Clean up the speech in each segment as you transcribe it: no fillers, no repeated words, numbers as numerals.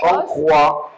On croit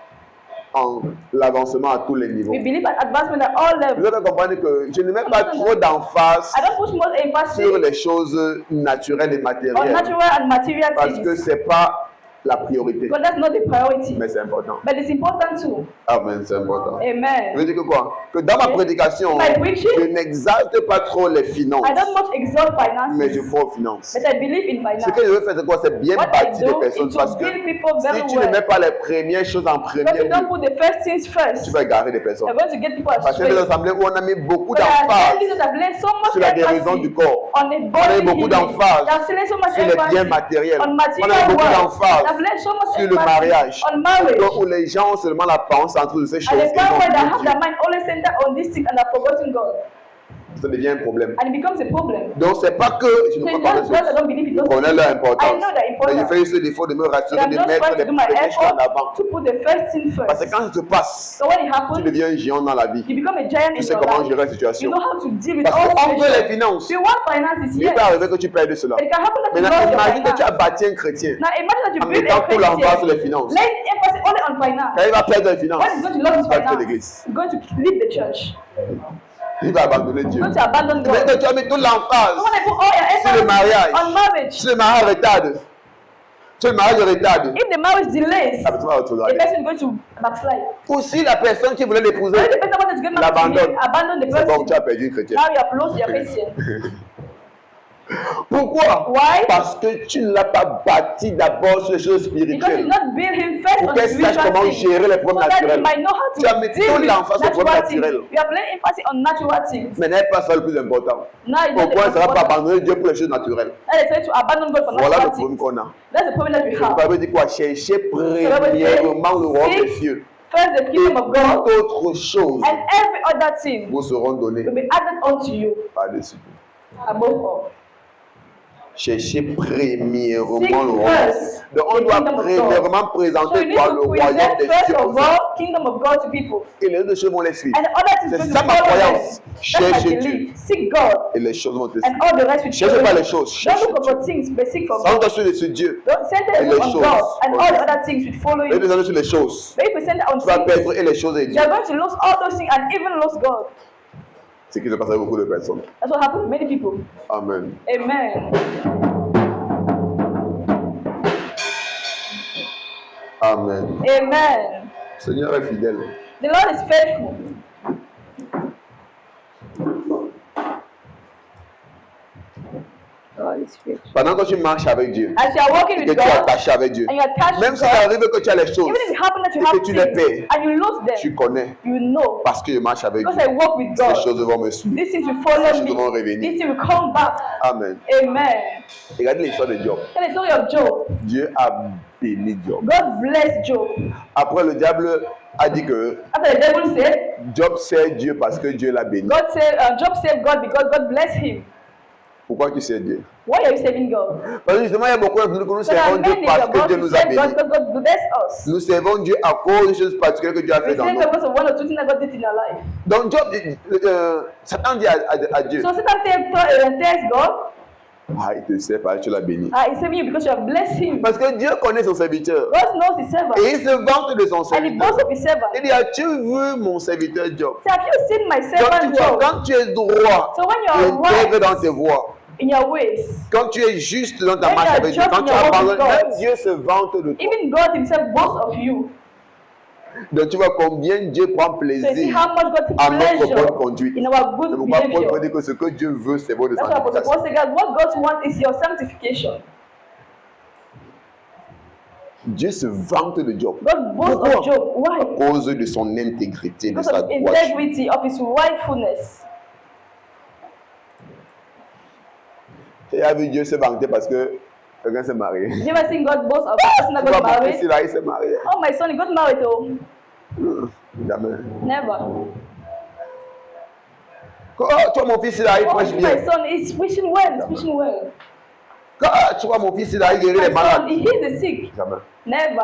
en l'avancement à tous les niveaux. We believe in advancement at all Vous levels. devez comprendre que je ne mets pas trop d'emphase I don't put more emphasis sur les choses naturelles et on matérielles natural and material parce que things. ce n'est pas la priorité. Because that's not the priority. Mais c'est important. But it's important too. Amen, c'est important. Je Amen. veux dire que quoi? Que dans ma prédication, My preaching, je n'exalte pas trop les finances, I don't much exalt mais je finances, crois aux finances. but I believe in Ce finance. que je veux faire, c'est quoi? C'est bien What I bâtir des do personnes is parce to que build people si very tu ne mets well. pas les premières choses en Because premier you don't lieu, put the first things first, tu vas égarer des personnes. you're going to get people Parce que les astray. assemblées où on a mis beaucoup But I d'emphase tell you that I've laid so much sur la guérison emphasis du corps, on the on a body mis beaucoup healing. d'emphase I've laid so much sur les biens emphasis matériels, on on a material mis beaucoup wealth. d'emphase I've laid so much sur le emphasis mariage, on marriage. où les gens ont seulement la pensée entre ces choses And et the power that non have Dieu. their mind always centered on this thing and have forgotten God. Ça devient un problème. And it becomes a problem. Donc c'est pas que je So ne it's crois pas not ces just I choses. don't believe in Je those connais things. leur I importance. know the Mais je importance. fais juste l'effort de me But rassurer, I'm de just mettre trying les to do my premières choses en effort avant. to put the first thing Parce que first. quand ça se passe, So when it tu happens, deviens un géant dans la vie. you become a giant Tu in sais your comment life. gérer la You situation. know how to deal with Parce all qu'on veut les situations. finances. If you want finances, Il yes. peut arriver que tu perdes cela. It can happen that you Maintenant, lose your imagine que tu as finance. bâti un chrétien Now imagine that you en build a mettant tout l'emphase sur les Christian, finances. laying emphasis only on finance. Quand il va perdre les finances, When he's going to lose his il va quitter finance, l'église. he's going to leave the church. Il va abandonner Dieu. He's going to abandon Mais God. que tu as mis toute l'emphase So when I put all your sur le emphasis mariage, on marriage, si le mariage retarde, si le mariage retarde, if the marriage delays, ah, tu vas the retrogradé. person is going to backslide. Ou si la personne qui voulait l'épouser When the person wanted to get married to l'abandonne, him, abandon the c'est bon, tu person. as perdu une chrétienne. Now you have lost your Christian. Pourquoi? Why? Parce que tu ne l'as pas bâti d'abord sur les choses Because you spirituelles. not build him first Pour on qu'elle the sache spiritual comment things. gérer les So problèmes that he naturels. might know how Tu as mis to deal toute with l'emphase sur les problèmes natural things. naturels. You have laid emphasis on natural things. Mais n'est pas ça le plus important. Now you know Pourquoi elle ne sera pas the abandonner Dieu pour les choses naturelles? That is trying to abandon God for Voilà le natural problème things. qu'on a. That's the problem that we La have. Bible dit quoi? Cherchez premièrement le royaume des cieux. First the Et kingdom of God, toute autre chose and every other thing vous seront données will be added unto you par-dessus. above all. Cherchez premièrement Seek le royaume. first Donc on the doit kingdom of premièrement So présenter you need quoi? to Le royaume present des first cieux. of all kingdom of God to people. Et les autres choses vont les suivre. And the other things C'est going ça to ma follow them. croyance. That's Cherchez my Dieu. belief. Seek God Et les choses vont te and suivre. all the rest will Cherchez follow pas you. les choses. Cherchez Don't look Dieu. for things, but seek for God. Centre-toi sur Dieu. Don't center Et les yourself on choses. God and all the Ok. other things will follow Et you. les autres sur les choses. But if you center on Tu vas things, perdre et les choses et Dieu. you're going to lose all those things and even lose God. C'est ce qui se passe avec beaucoup de personnes. That's what happened to many people. Amen. Amen. Amen. Amen. Seigneur est fidèle. The Lord is faithful. God is faithful. Pendant que tu marches avec Dieu, As you are walking et que with tu es God attaché avec Dieu, and you are attached même to s'il God, arrive que tu as les choses, even if it happens that you et have que tu les things perds, and you lose them, tu connais, you know. parce que je marche avec Because Dieu. I walk with Ces God, choses vont me suivre. these things will Ces follow choses vont me. revenir. These things will come back. Amen. Amen. Regardez l'histoire de Job. Tell the story of Job. Dieu a béni Job. God blessed Job. Après, le diable a dit que After the devil said, Job sert Dieu parce que Dieu l'a béni. Job saved God because God blessed him. Pourquoi tu sers Dieu? Why are you saving God? Parce que justement, il y a beaucoup de nous que nous So there are servons Dieu many parce of que us Dieu who nous a serve God bénis. because God blessed us. Nous servons Dieu à cause des choses particulières que Dieu a We fait dans serve nous. God because of one or two things that God did in our life. Donc Job, Satan dit à Dieu, So Satan tells God, ah, il te sert parce que tu l'as béni. he's saving you because you have blessed him. Parce que Dieu connaît son serviteur. God knows his servant. Et il se vante de son And he serviteur. boasts of his servant. Il dit, as-tu vu mon serviteur Job? So have you seen my Donc, servant Job? quand tu es droit, So when you are intègre right dans tes voies, in your ways, quand tu es juste dans ta When marche you are avec Dieu, just quand in tu your walk abandonnes, with God, même Dieu se vante de toi. even God himself boasts of you. Donc tu vois combien Dieu prend So you see plaisir how much God takes à notre bonne pleasure conduite. in our C'est good pourquoi Paul peut behavior. dire que ce que Dieu veut, c'est votre That's why Apostle sanctification. Paul said, God, what God wants is your sanctification. Dieu se vante de Job God boasts Pourquoi? of Job. Why? à cause de son intégrité, de Because sa of his droiture. integrity, of his rightfulness. Et avec Dieu se vanter parce que quelqu'un s'est marié. You ever seen God boast of a person that Tu vois, got mon fils, married? il s'est marié. Oh, my son, he got married though. Jamais. Never. Quand tu vois mon fils, il arrive, Oh, prêche my bien. son is wishing well. He's wishing well. Quand tu vois mon fils, il arrive, guérir My les malades. son, he heals the sick. Jamais. Never.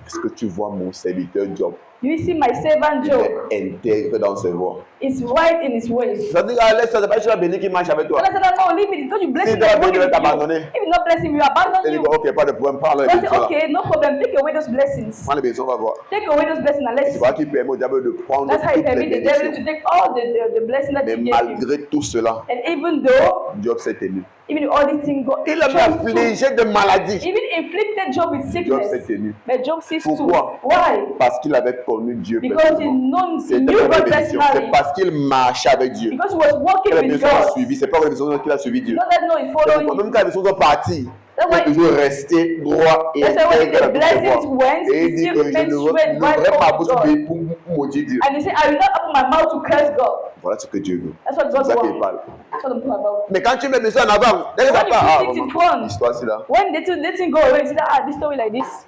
Est-ce que tu vois mon serviteur Job? You see my servant Il Job est intègre dans ses voies. is right in his ways. Ça veut dire, laisse-toi, c'est pas tu vas bénir qui marche avec toi. And I said, no, leave it. Don't you bless Si him? tu vas He's bénir, il va working with t'abandonner. you. If you not bless him, you abandon Il dit, you. ok, pas de problème, parle. God said, okay, no problem. Take away those blessings. Prends les bénédictions, on va voir. Take away those blessings and C'est let's pas see. qui permet au diable de prendre That's how you toutes les permit the devil bénédictions. to take all the blessings that Mais he gave you. malgré tout cela, And even though, Job s'est tenu. even all these things, God, Il a Job même affligé de maladie. even inflicted Job with Job s'est sickness. tenu. But Job ceased to. Pourquoi? Why? Parce qu'il avait connu Dieu Because he personnellement. knew C'était pas God une bénédiction. personally. C'est parce qu'il marchait avec Dieu. Because he was walking Que la with bénédiction a God. suivi. C'est pas une bénédiction qu'il a suivi Dieu. Not that no, he following Même him. quand les bénédictions sont parties, That's il est why- toujours resté droit et That's why when intègre the dans toutes ses blessings voies. went, Et il he dit still que je went ne straight right n'ouvrirai pas up bouche to God. pour maudire Dieu. And he said, I will not open my mouth to curse God. Voilà ce que Dieu veut. That's what C'est God ça qu'il wants. parle. That's what I'm talking about. Mais quand tu mets ça en avant, dès que ça When you part, put it in front, l'histoire c'est là. when they didn't go away, you see that this story like this.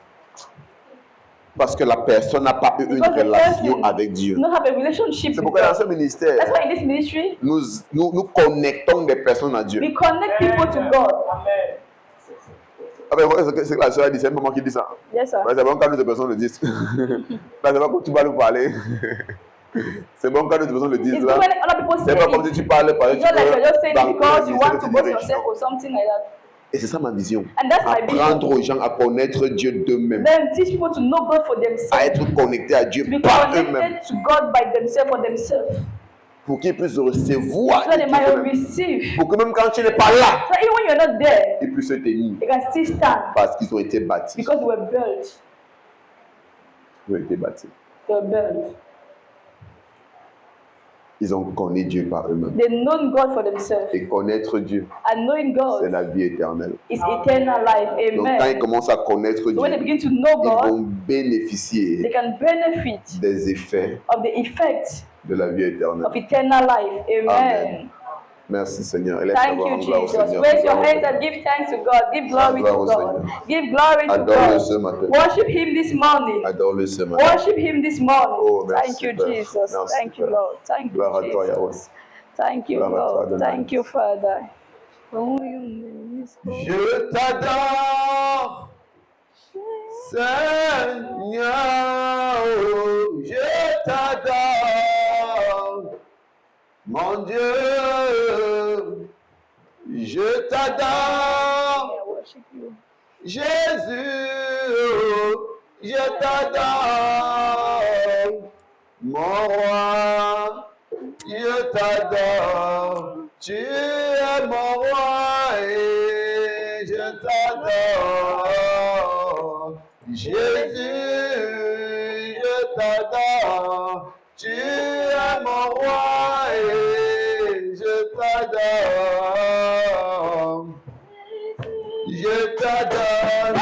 Parce que la personne n'a pas eu une Because the relation person avec Dieu. do not have a relationship C'est with pourquoi dans God. ce ministère, That's why in this ministry, nous connectons des personnes à Dieu. we connect people to God. Ah ben, c'est que la soeur dit, c'est maman qui dit ça. Yes, sir. Ouais, c'est bon quand d'autres personnes le disent. Là, c'est pas comme tu vas nous parler. C'est bon quand d'autres personnes le disent. It's Là. good when other people say C'est pas comme it. si tu parles, It's not like you're just saying it dans because you want to boast direction. yourself or something like that. Et c'est ça ma vision. And that's my vision. Apprendre aux gens à connaître Dieu d'eux-mêmes. Then teach people to know God for À themselves. être connectés à Dieu To be par eux-mêmes. connected to God by themselves for themselves. Pour qu'ils puissent recevoir. So that they de might Dieu. receive. Pour que même quand tu n'es pas là, So even when you're not there, ils puissent se tenir. they can still stand Parce qu'ils ont été bâtis. because they were built. Ils ont été bâtis. They were built. Ils ont connu Dieu par eux-mêmes. They known God for themselves. Et connaître Dieu, And knowing c'est God la vie éternelle. is eternal life. Donc quand ils Amen. commencent à connaître So when they Dieu, begin to know ils God, vont they bénéficier can benefit des effets of the effect de la vie éternelle. of eternal life. Amen. Amen. Merci Seigneur. Élève ta Thank voix en you, gloire au Jesus. Seigneur. Raise your hands and give thanks to God. Give glory Gloire to au God. Seigneur. Give glory to Adore-le ce God. matin. Worship Him this morning. Adore-le ce matin. Worship Him this morning. Oh, merci, Thank you, Père. Jesus. Merci, Thank you, Père. Lord. Thank Gloire à you, toi, Yahweh. Jesus. Thank you, Gloire à toi, Lord. Adonai. Thank you, Father. Oh, your name is holy. Je t'adore, Seigneur. Je t'adore, mon Dieu. Je t'adore, I worship you. Jésus. Je t'adore, mon roi. Je t'adore, tu es mon roi et je t'adore. Jésus, je t'adore, tu es mon roi et je t'adore. Je t'adore, je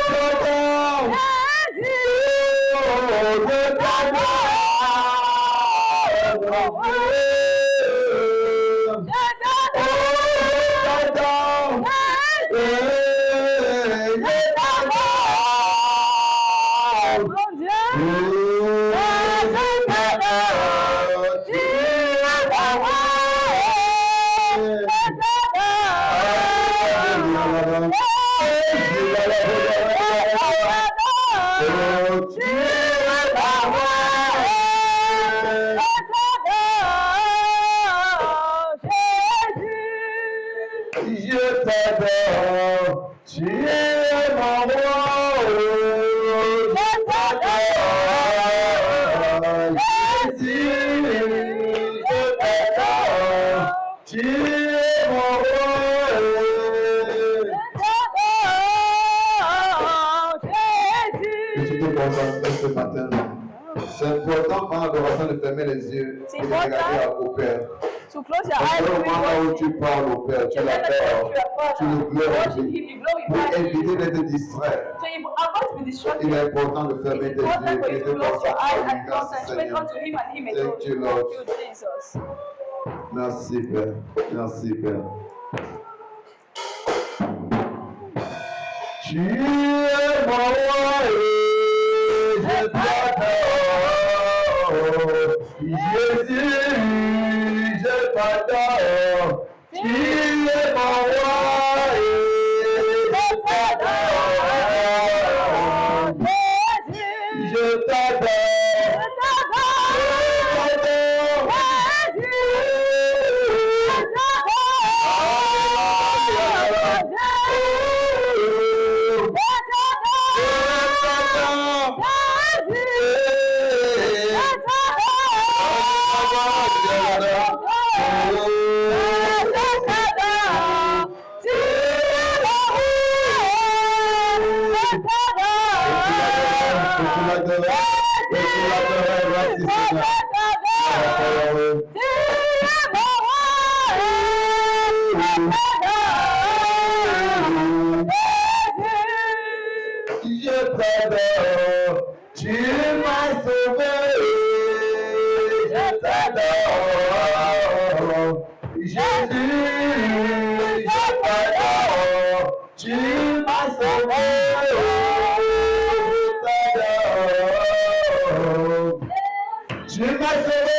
t'adore, Je t'adore, tu es mon roi. Je t'adore, Jésus. Je t'adore, tu es mon roi. Je te concentre ce matin. C'est important en adoration de fermer les yeux C'est et de regarder important. au Père. To close your C'est eyes le and moment où read tu parles au Père, tu You're never l'adores, tu le Worship glorifies. Him, you Pour glorify Him. éviter d'être distrait, So you avoid to be distracted. il est important de fermer It's tes important yeux for et you de to close your eyes and concentrer. Merci concentrate Seigneur. unto Him and Him Thank alone. you, Lord. Thank you, Jesus. Merci Père. Merci Père. Tu es mon roi et je t'adore. Jésus, je t'adore. Tu es mon roi et je t'adore. Je Tu m'as sauvé, je t'adore. Jésus, je t'adore. Tu m'as sauvé, je t'adore. Tu m'as sauvé,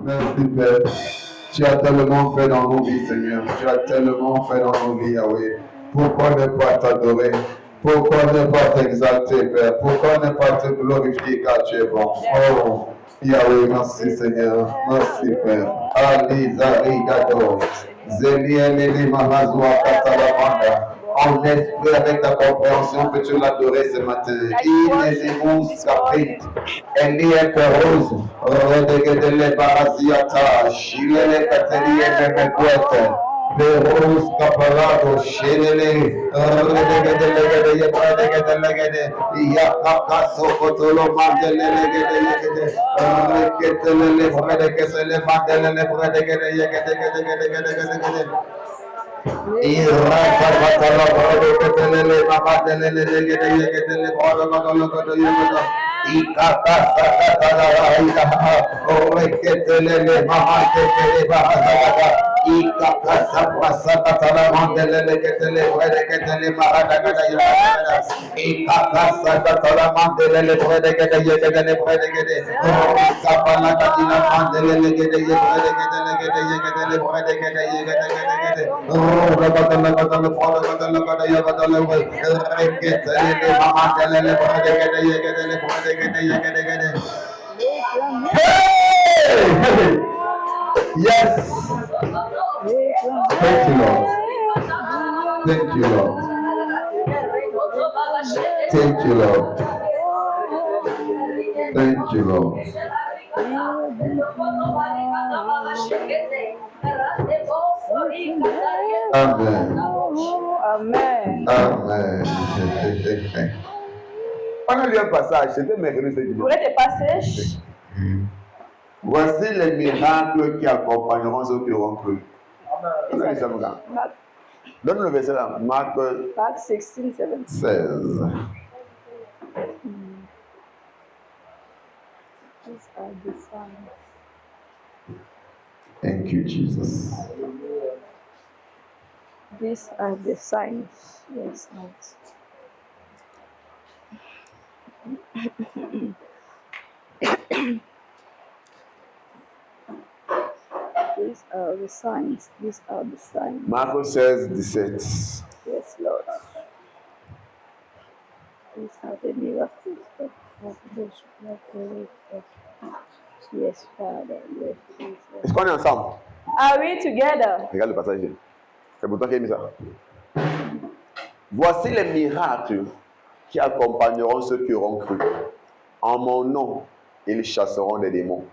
Merci Père. Tu as tellement fait dans nos vies, Seigneur. Tu as tellement fait dans nos vies, Yahweh. Pourquoi ne pas t'adorer? Pourquoi ne pas t'exalter, Père? Pourquoi ne pas te glorifier car tu es bon? Oh, Yahweh, merci Seigneur. Merci Père. Ali, Zari, Gado. Zeliel, Mahazwa, Katalamanda. En esprit, avec ta compréhension, peux-tu l'adorer ce matin? Inésimus caprit, Elie Perose, Redegedele Baraziata, Chilele Catelier Mekwete, Perose Capalado, Chilele, Redegedele, Redegedele, Yakaka Sokotolo, Mandelegede, Reketele, Redegedele, Mandelele, Redegedele, Yes. Thank you, Lord. Thank you, Lord. Thank you, Lord. Thank you, Lord. Amen. Amen. Amen. On a lu un passage, c'était merveilleux. Vous voulez des passages? Voici les miracles qui accompagneront ceux qui auront cru. On a dit ça, mon gars. Donne le verset là. Marc Mark 16, 17. 16. These are the signs. Thank you, Jesus. These are the signs. Yes, nice. These are the signs. These are the signs. Marc 16, 17. Yes, Lord. These are the miracles that for those who have believed. Yes, Father. Yes, Jesus. Est-ce qu'on est ensemble? Are we together? Regarde le passage. C'est pour toi qui as mis ça. Voici les miracles qui accompagneront ceux qui auront cru. En mon nom, ils chasseront des démons.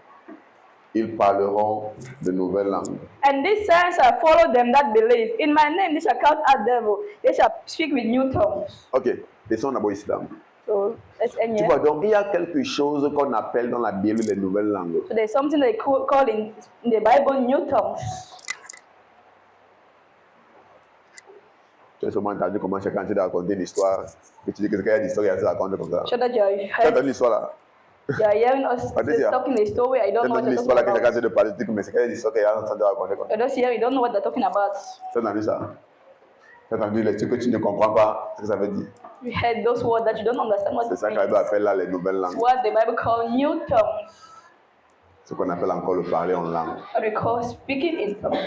Ils parleront de nouvelles langues. And these signs shall follow them that believe. In my name they shall cast out devil. They shall speak with new tongues. Ok, descends d'abord ici. Là. So let's end Tu here. vois, donc il y a quelque chose qu'on appelle dans la Bible les nouvelles langues. So there's something they call in the Bible new tongues. Tu as sûrement entendu comment chacun te raconter une histoire. Et tu dis que c'est quelle histoire il se raconte comme ça. So that you Tu as entendu l'histoire là? are hearing us Patricia, talking a story. I Tu as don't know what entendu they're l'histoire là talking que chacun about. essaie de parler. Tu dis que mais c'est quelle histoire qu'il est en train de raconter comme ça. You're just here. You don't know what they're talking about. Tu as entendu ça? Tu as entendu les trucs que tu ne comprends pas ce que ça veut dire. You heard those words that you don't understand what C'est it ça que la Bible means. appelle là les nouvelles langues. What the Bible calls new tongues. Ce qu'on appelle encore le parler en langue. What we call speaking in tongues.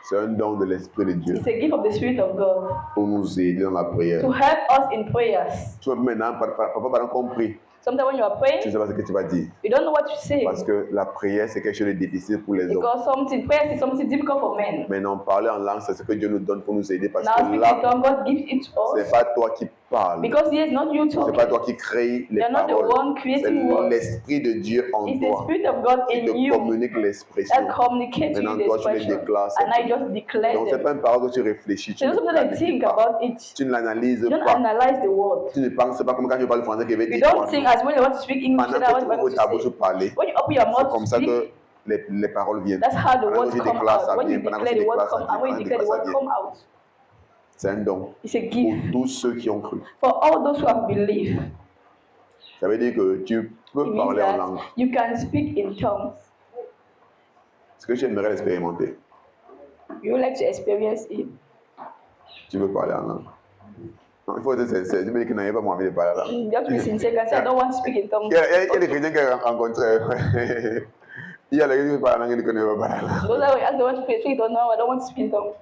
C'est un don de l'Esprit de Dieu It's a gift of the Spirit of God pour nous aider dans la prière. to help us in prayers. Tu vois, maintenant, papa n'a compris. Sometimes when you are Tu praying, ne sais pas ce que tu vas dire. you don't know what to say. Parce que la prière, c'est quelque chose de difficile pour les hommes. Because prayer is something difficult for men. Maintenant, parler en langue, c'est ce que Dieu nous donne pour nous aider. Parce Now que speaking in là, tongues, God gives it to ce n'est us. pas toi qui parles. Because He is not you Ce n'est talking. pas toi qui crée les You're not the paroles. one C'est creating words. l'Esprit de Dieu en It's the toi Spirit of God qui in te you communique l'expression. that communicates to you Maintenant, the toi, tu les expression. déclares. And I just declare Donc, ce n'est them. pas une parole que tu réfléchis. Tu So ne it's not something I planifies think pas. about it. Tu ne l'analyses You don't pas. analyze the word. Tu ne penses pas comme quand je parle français que je vais You dire don't toi. think as when you want to speak English, Pendant that que what tu you want ouvres to ta bouche say. pour parler, When you open your c'est mouth comme to ça speak, que les paroles viennent. that's how the Pendant words que tu come déclares, ça out. When you vient. Pendant que declare tu the word déclares, ça come vient. out. When Pendant you que tu declare the déclares, word ça come vient. out. C'est un don It's a pour gift tous ceux qui ont cru. for all those who have believed. Ça veut dire que tu peux It means parler en that langue. you can speak in tongues. Ce que j'aimerais expérimenter, You would like to experience it. tu veux parler en langue. Non, il faut être sincère. Tu me dis que n'avais pas envie de parler en langue. You have to be sincere and say, I don't want to speak in tongues. Il y a des chrétiens qui ont rencontré. Il y a des chrétiens qui parlent en langue et qui ne veulent pas parler en langue. Those are I don't want to speak in tongues. No, I don't want to speak in tongues.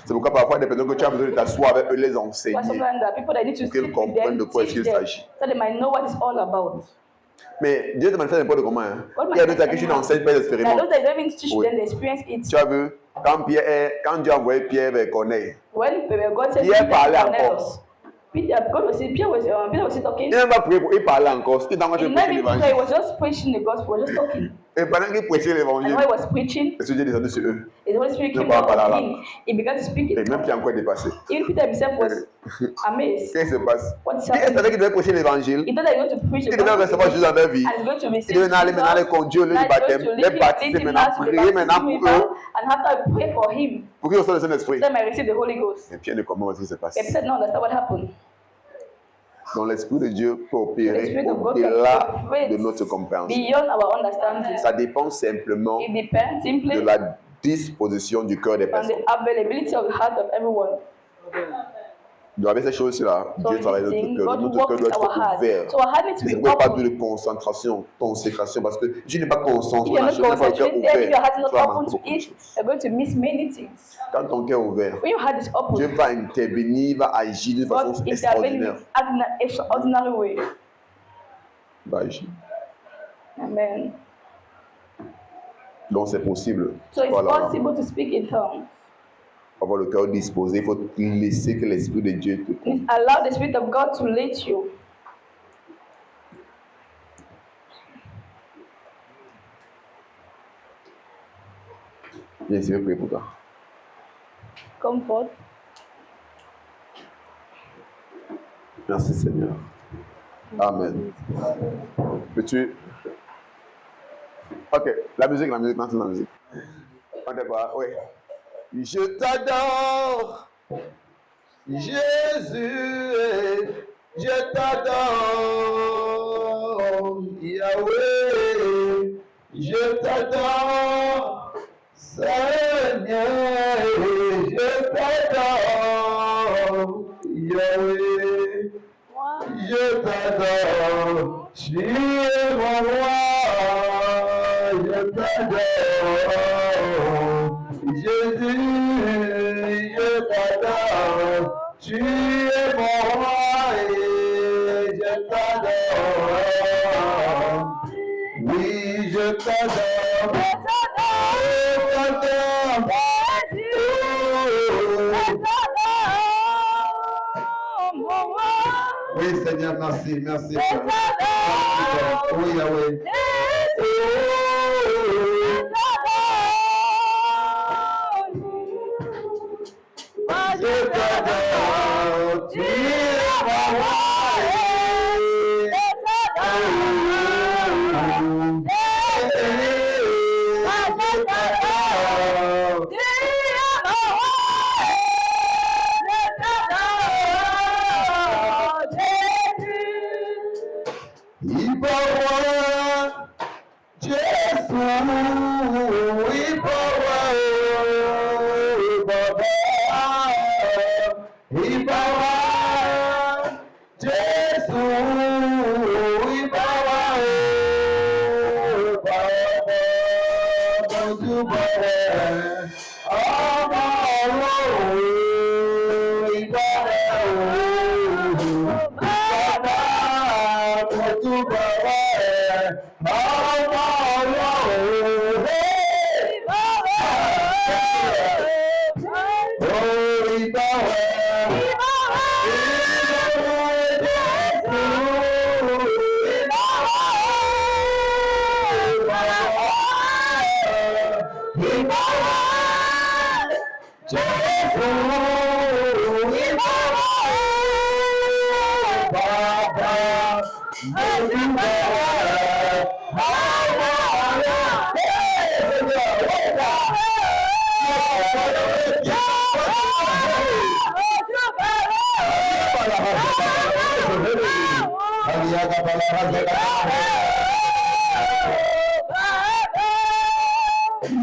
C'est pourquoi parfois des personnes que tu as besoin de t'asseoir avec eux, les Why enseigner. sometimes there are people that need to Pour qu'ils sit with comprennent them, de quoi est-ce teach qu'il them, s'agit. so they might know what it's all about. Mais Dieu te manifeste n'importe comment. Hein. What Il y a d'autres à qui tu n'enseignes pas There are l'expérience. those that don't even teach Oui. them, they experience it. Tu as vu, quand Dieu a envoyé Pierre vers Corneille, When God said Pierre Peter parlait to Cornelius, encore. God was saying, Peter was talking. il n'a pas prié pour il parlait encore. Il t'a He envoyé did prêcher not even pray, he l'évangile. was just preaching the gospel, he was just talking. Et pendant qu'il prêchait And l'évangile, while he was preaching, le Dieu est descendu sur eux. the Holy Spirit Ne came parle pas la down on langue. him. He began to speak Et in même tongues. Pierre encore dépassé. Even Peter himself was amazed. Qu'est-ce qui se passe? What is Pierre savait happening? qu'il devait prêcher l'évangile. He thought that he was going to preach Il the devait gospel. recevoir Jésus dans leur vie. And he's going to Il receive devait aller maintenant les Jesus. conduire au lieu Now du he's going baptême, to les lead him baptiser now maintenant, to the prier maintenant baptism pour eux, river, and after I pray for him, pour qu'ils reçoivent le Saint-Esprit. then I receive the Holy Ghost. Et Pierre ne comprend pas ce qui se passe. And Peter did not understand what happened. Donc l'Esprit de Dieu peut The opérer Spirit of God au-delà can operate de notre compréhension. beyond our understanding. Ça dépend simplement It depends de simply la disposition du cœur des on personnes. the availability of the heart of everyone. Donc avec ces choses-là, So Dieu travaille this dans thing, notre cœur. God Notre works cœur doit with our être heart. ouvert. So our heart needs to Ce be n'est pas open. de concentration, consécration, parce que Dieu n'est pas concentré If you're dans la not chose, il faut le cœur concentrated, if your heart is ouvert. Tu not vas open manquer to beaucoup de it, choses. you're going to miss many things. Quand ton cœur est ouvert, When your heart is Dieu open, va intervenir, va agir d'une façon God intervenes in extraordinaire. an extraordinary way. Il va agir. Amen. Donc c'est possible. So it's Voilà. possible to speak in tongues. Avoir le cœur disposé, il faut laisser que l'Esprit de Dieu te conduise. Allow the Spirit of God to lead you. Viens ici, je vais prier pour toi. Comfort. Merci Seigneur. Amen. Peux-tu... Ok, la musique, maintenant la musique. On est pas, oui. Je t'adore, Jésus, je t'adore, Yahweh, je t'adore, Seigneur, je t'adore, Yahweh, je t'adore, tu es mon roi, je t'adore, Jésus, je t'adore, tu es mon roi et je t'adore. Oui, je t'adore, je t'adore, oui, Seigneur, merci, merci. Oui, Yahweh. Je t'adore, tu es mon roi.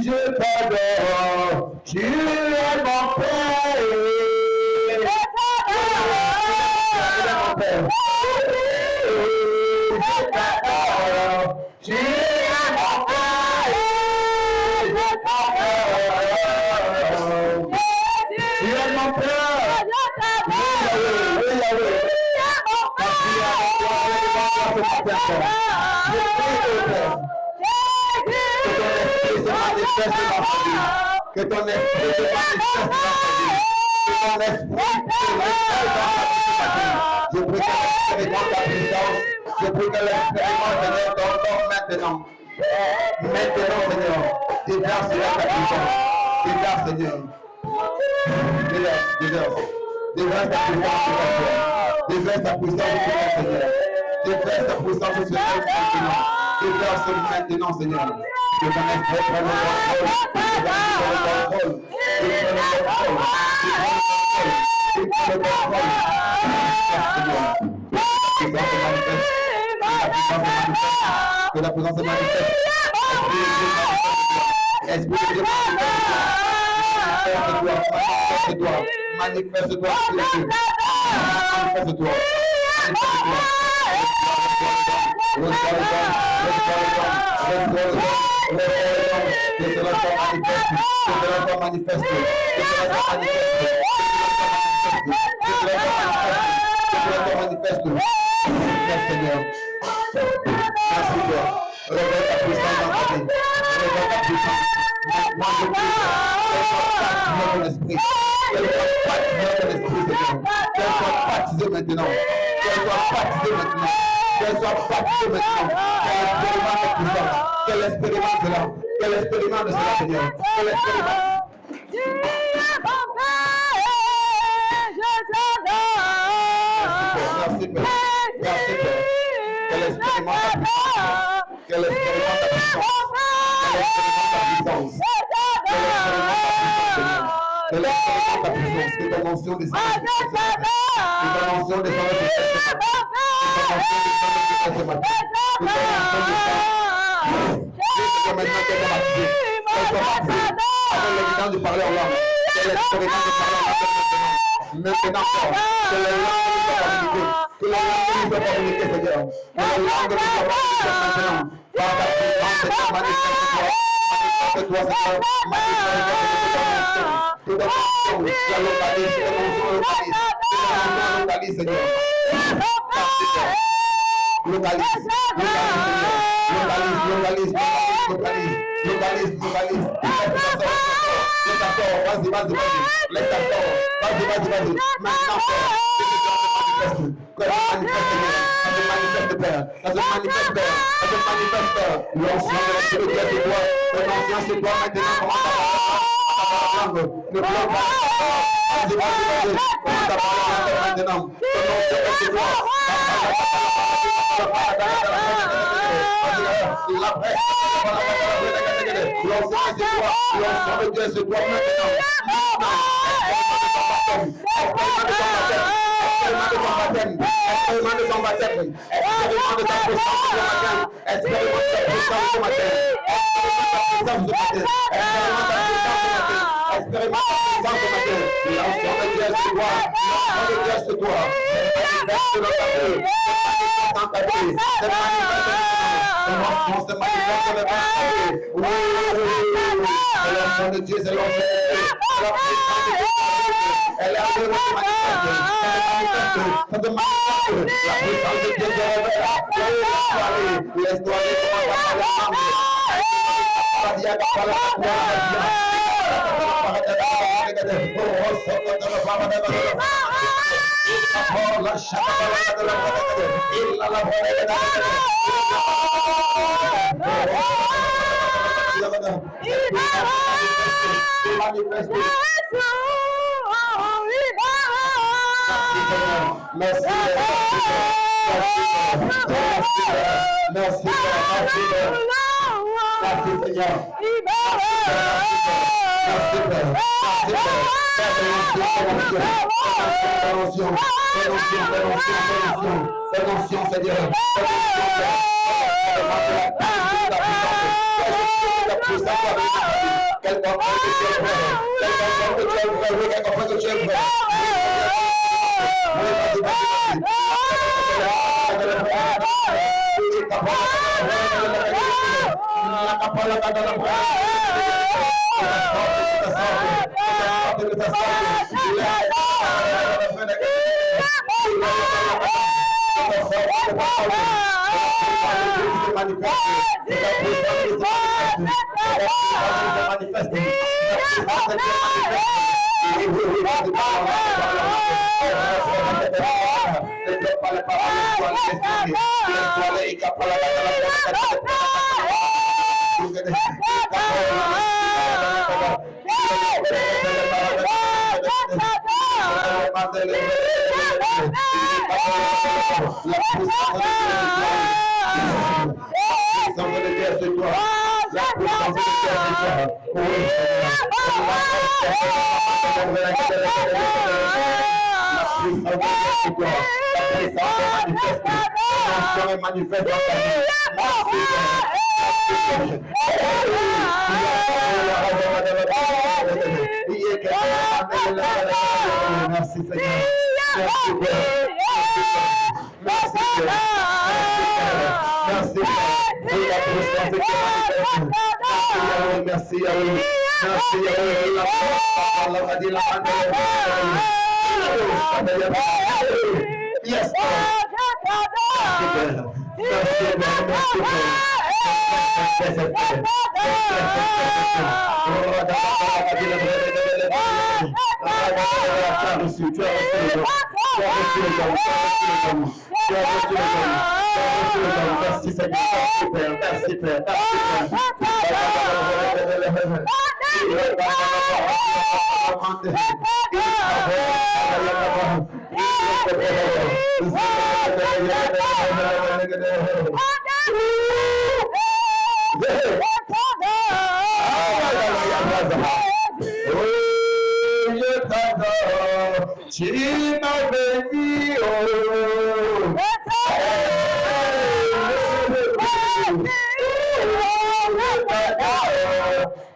Je t'adore, tu es mon Père. Je t'adore, tu es mon Père. Je t'adore, tu es mon Père. Que ton esprit se manifeste dans ta vie. Que ton esprit se révèle dans ta vie. Je prie qu'elle expérimente ta puissance. Je prie qu'elle expérimente, Seigneur, ton corps maintenant. Maintenant, Seigneur. Déverse ta puissance. Déverse, Seigneur. Déverse ta puissance sur elle. Déverse ta puissance sur elle, Seigneur. Déverse ta puissance sur elle maintenant. Déverse maintenant, Seigneur. Que ton esprit prenne le contrôle. Que la présence se manifeste. Esprit de Dieu, manifeste-toi. Manifeste-toi. Manifeste-toi. Que cela soit manifeste. Merci Seigneur. Merci Dieu. Révèle ta puissance dans ta vie. Révèle ta puissance. Moi je prie. Qu'elle soit baptisée dans ton esprit. Qu'elle soit baptisée dans ton esprit, Seigneur. Qu'elle soit baptisée maintenant. Qu'elle soit baptisée maintenant. Qu'elle soit baptisée maintenant. Qu'elle expérimente ta puissance. Qu'elle expérimente cela. Qu'elle expérimente cela, Seigneur. Qu'elle expérimente. Merci Père. Merci Père. puissance. Que l'expérimente ta puissance. Que ton onction descende. Que ton onction descende ce matin. Maintenant qu'elle est baptisée, avec l'évidence de parler en langue, qu'elle est l'expérience de parler en langue maintenant encore, que les langues nous soient communiquées, que les langues nous soient communiquées, Seigneur, que les langues nous soient communiquées maintenant, par ta puissance, Seigneur, manifeste-toi, Seigneur, manifeste-toi, que ton onction la localise, que ton onction localise, Seigneur. Localise, localise. Vas-y. Maintenant, que se manifeste, Père. L'ancien de l'Esprit de Dieu se doit. L'ancien se doit maintenant. Ne pleure pas. Vas-y. Commence à parler maintenant. L'ensemble de Dieu se doit maintenant. Expérimente de son baptême. Expérimente de ta puissance ce matin. Expérimente ta puissance ce matin. Expérimente ta puissance ce matin. L'ensemble de Dieu se doit. L'ensemble de Dieu se doit. Manifeste dans ta vie. Dans ta vie. Se manifeste dans ta vie. Oui. L'ensemble de Dieu, c'est l'ensemble de Dieu. La puissance de Dieu. Elle est en train de se manifester. Ça se manifeste. La puissance de Dieu se révèle. Laisse-toi aller. Comment va parler Merci Seigneur. Attention Seigneur. Quelqu'un que tu es vrai. Yes. Tu m'as béni, oh.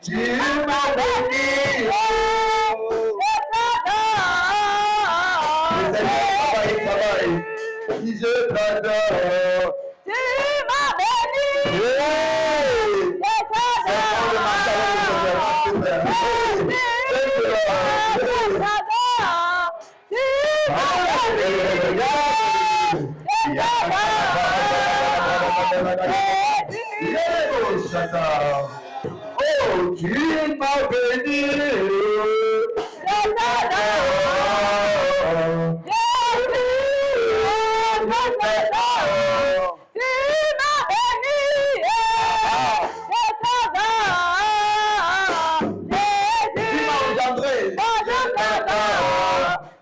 Tu m'as béni, oh. Je t'adore. Tu m'as béni. Je t'adore. Oh, tu m'as béni. Je t'adore.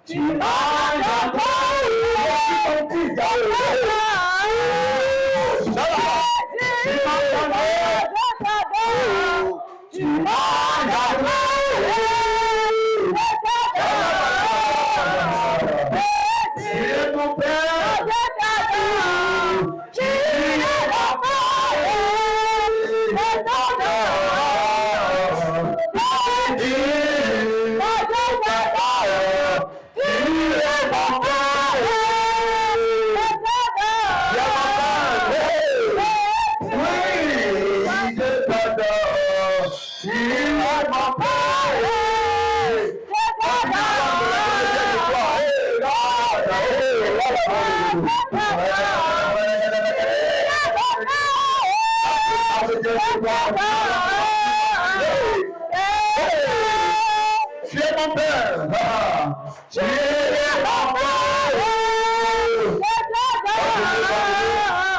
Tu m'as Tu es mon père. Tu es mon père.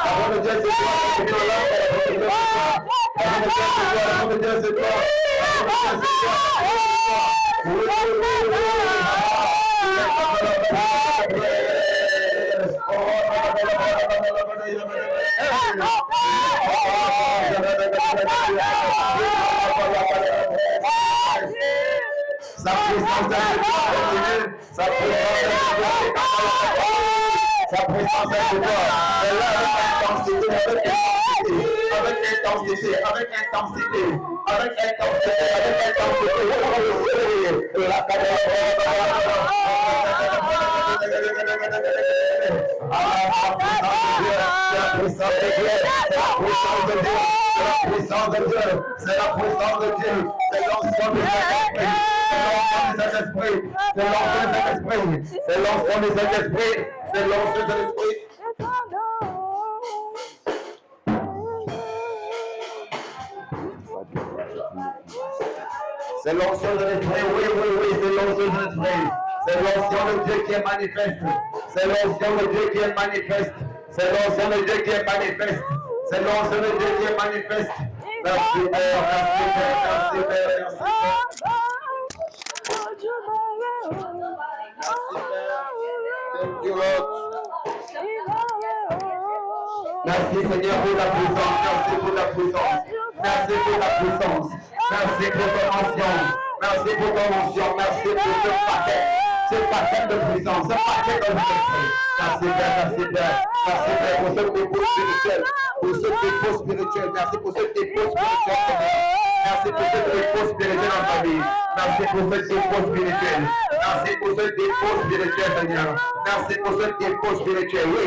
Avant de dire c'est toi, avant de dire c'est toi, sa puissance est sa puissance est de toi. C'est là avec intensité, avec intensité. La puissance de Dieu, c'est la puissance de Dieu, c'est l'onction de Saint-Esprit, c'est l'onction de Saint-Esprit, c'est l'onction de Saint-Esprit, c'est l'onction de Saint-Esprit. C'est l'onction de l'Esprit, oui, c'est l'onction de l'Esprit. C'est l'onction de Dieu qui est manifeste. C'est l'onction de Dieu qui est manifeste. C'est l'onction de Dieu qui est manifeste. C'est l'onction de Dieu qui est manifeste. Merci Père, merci Père, merci Père, merci Père. Thank you, Lord. Merci Seigneur pour la puissance, merci pour la puissance, merci pour la puissance, merci pour ton onction, merci pour ton onction, merci pour ce paquet de puissance, ce paquet de l'esprit. Merci Père, merci Père, merci Père pour ce dépôt spirituel, merci pour ce dépôt spirituel, merci pour ce dépôt spirituel dans ta vie, merci pour ce dépôt spirituel, merci pour ce dépôt spirituel Seigneur, merci pour ce dépôt spirituel, oui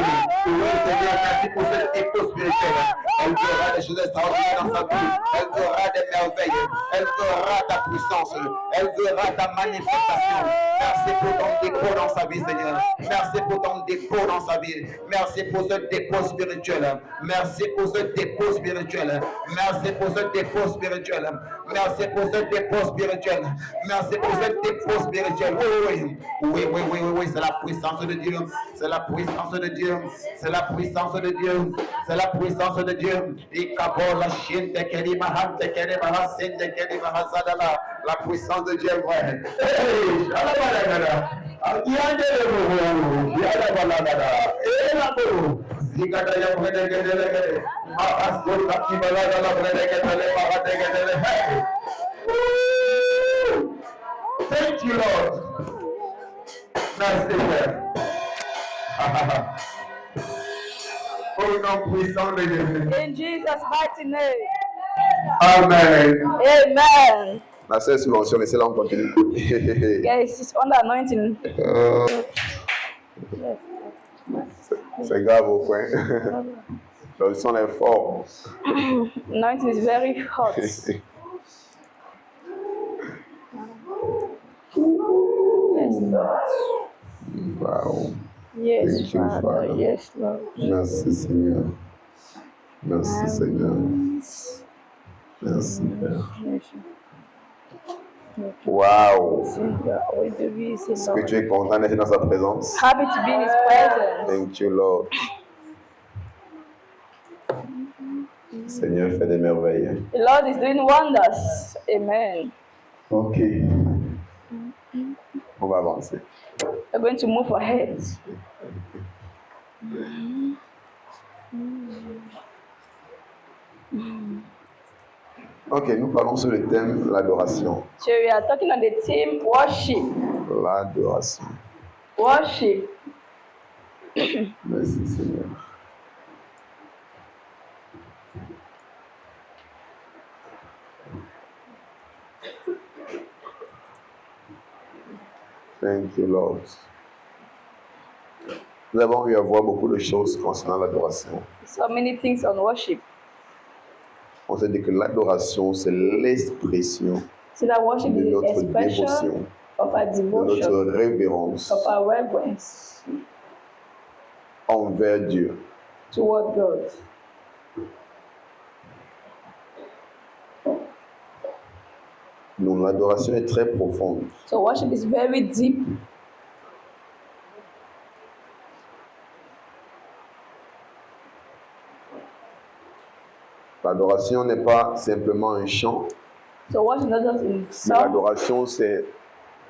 Seigneur, merci pour ce dépôt spirituel. Elle fera des choses extraordinaires dans sa vie, elle fera des merveilles, elle fera ta puissance, elle fera ta manifestation. Merci pour ton dépôt dans sa vie Seigneur, merci pour ton dépôt dans sa vie, merci pour ce dépôt spirituel, merci pour ce dépôt spirituel, merci pour ce dépôt spirituel, merci pour ce dépôt spirituel, merci pour ce dépôt spirituel, oui, c'est la puissance de Dieu, c'est la puissance de Dieu, c'est la puissance de Dieu, c'est la puissance de Dieu, la puissance de Dieu, vrai. Thank you, Lord. puissant de Jésus. In Jesus' mighty name. Amen. Amen. La seule subvention, laissez-la en continue. Guys, it's under anointing. C'est grave au point. Le son est fort. Anointing is very hot. Yes, Lord. Wow. Yes, Thank you, Father. Father. Yes, Lord. Merci Seigneur. Merci Seigneur. Merci Père. Wow. Est-ce que tu es content d'être dans sa présence? Happy to be in His presence. Thank you, Lord. Seigneur fait des merveilles. The Lord is doing wonders. Amen. Ok. On va avancer. We're going to move ahead. Ok, nous parlons sur le thème l'adoration. So we are talking on the theme worship. L'adoration. Worship. Merci Seigneur. Thank you, Lord. Nous avons eu à voir beaucoup de choses concernant l'adoration. So many things on worship. On s'est dit que l'adoration, c'est l'expression So that worship de is notre the expression dévotion, of our de devotion, notre révérence of our reverence envers Dieu. toward God. Donc l'adoration est très profonde. So worship is very deep. L'adoration n'est pas simplement un chant, So worship is not just in mais song. l'adoration, c'est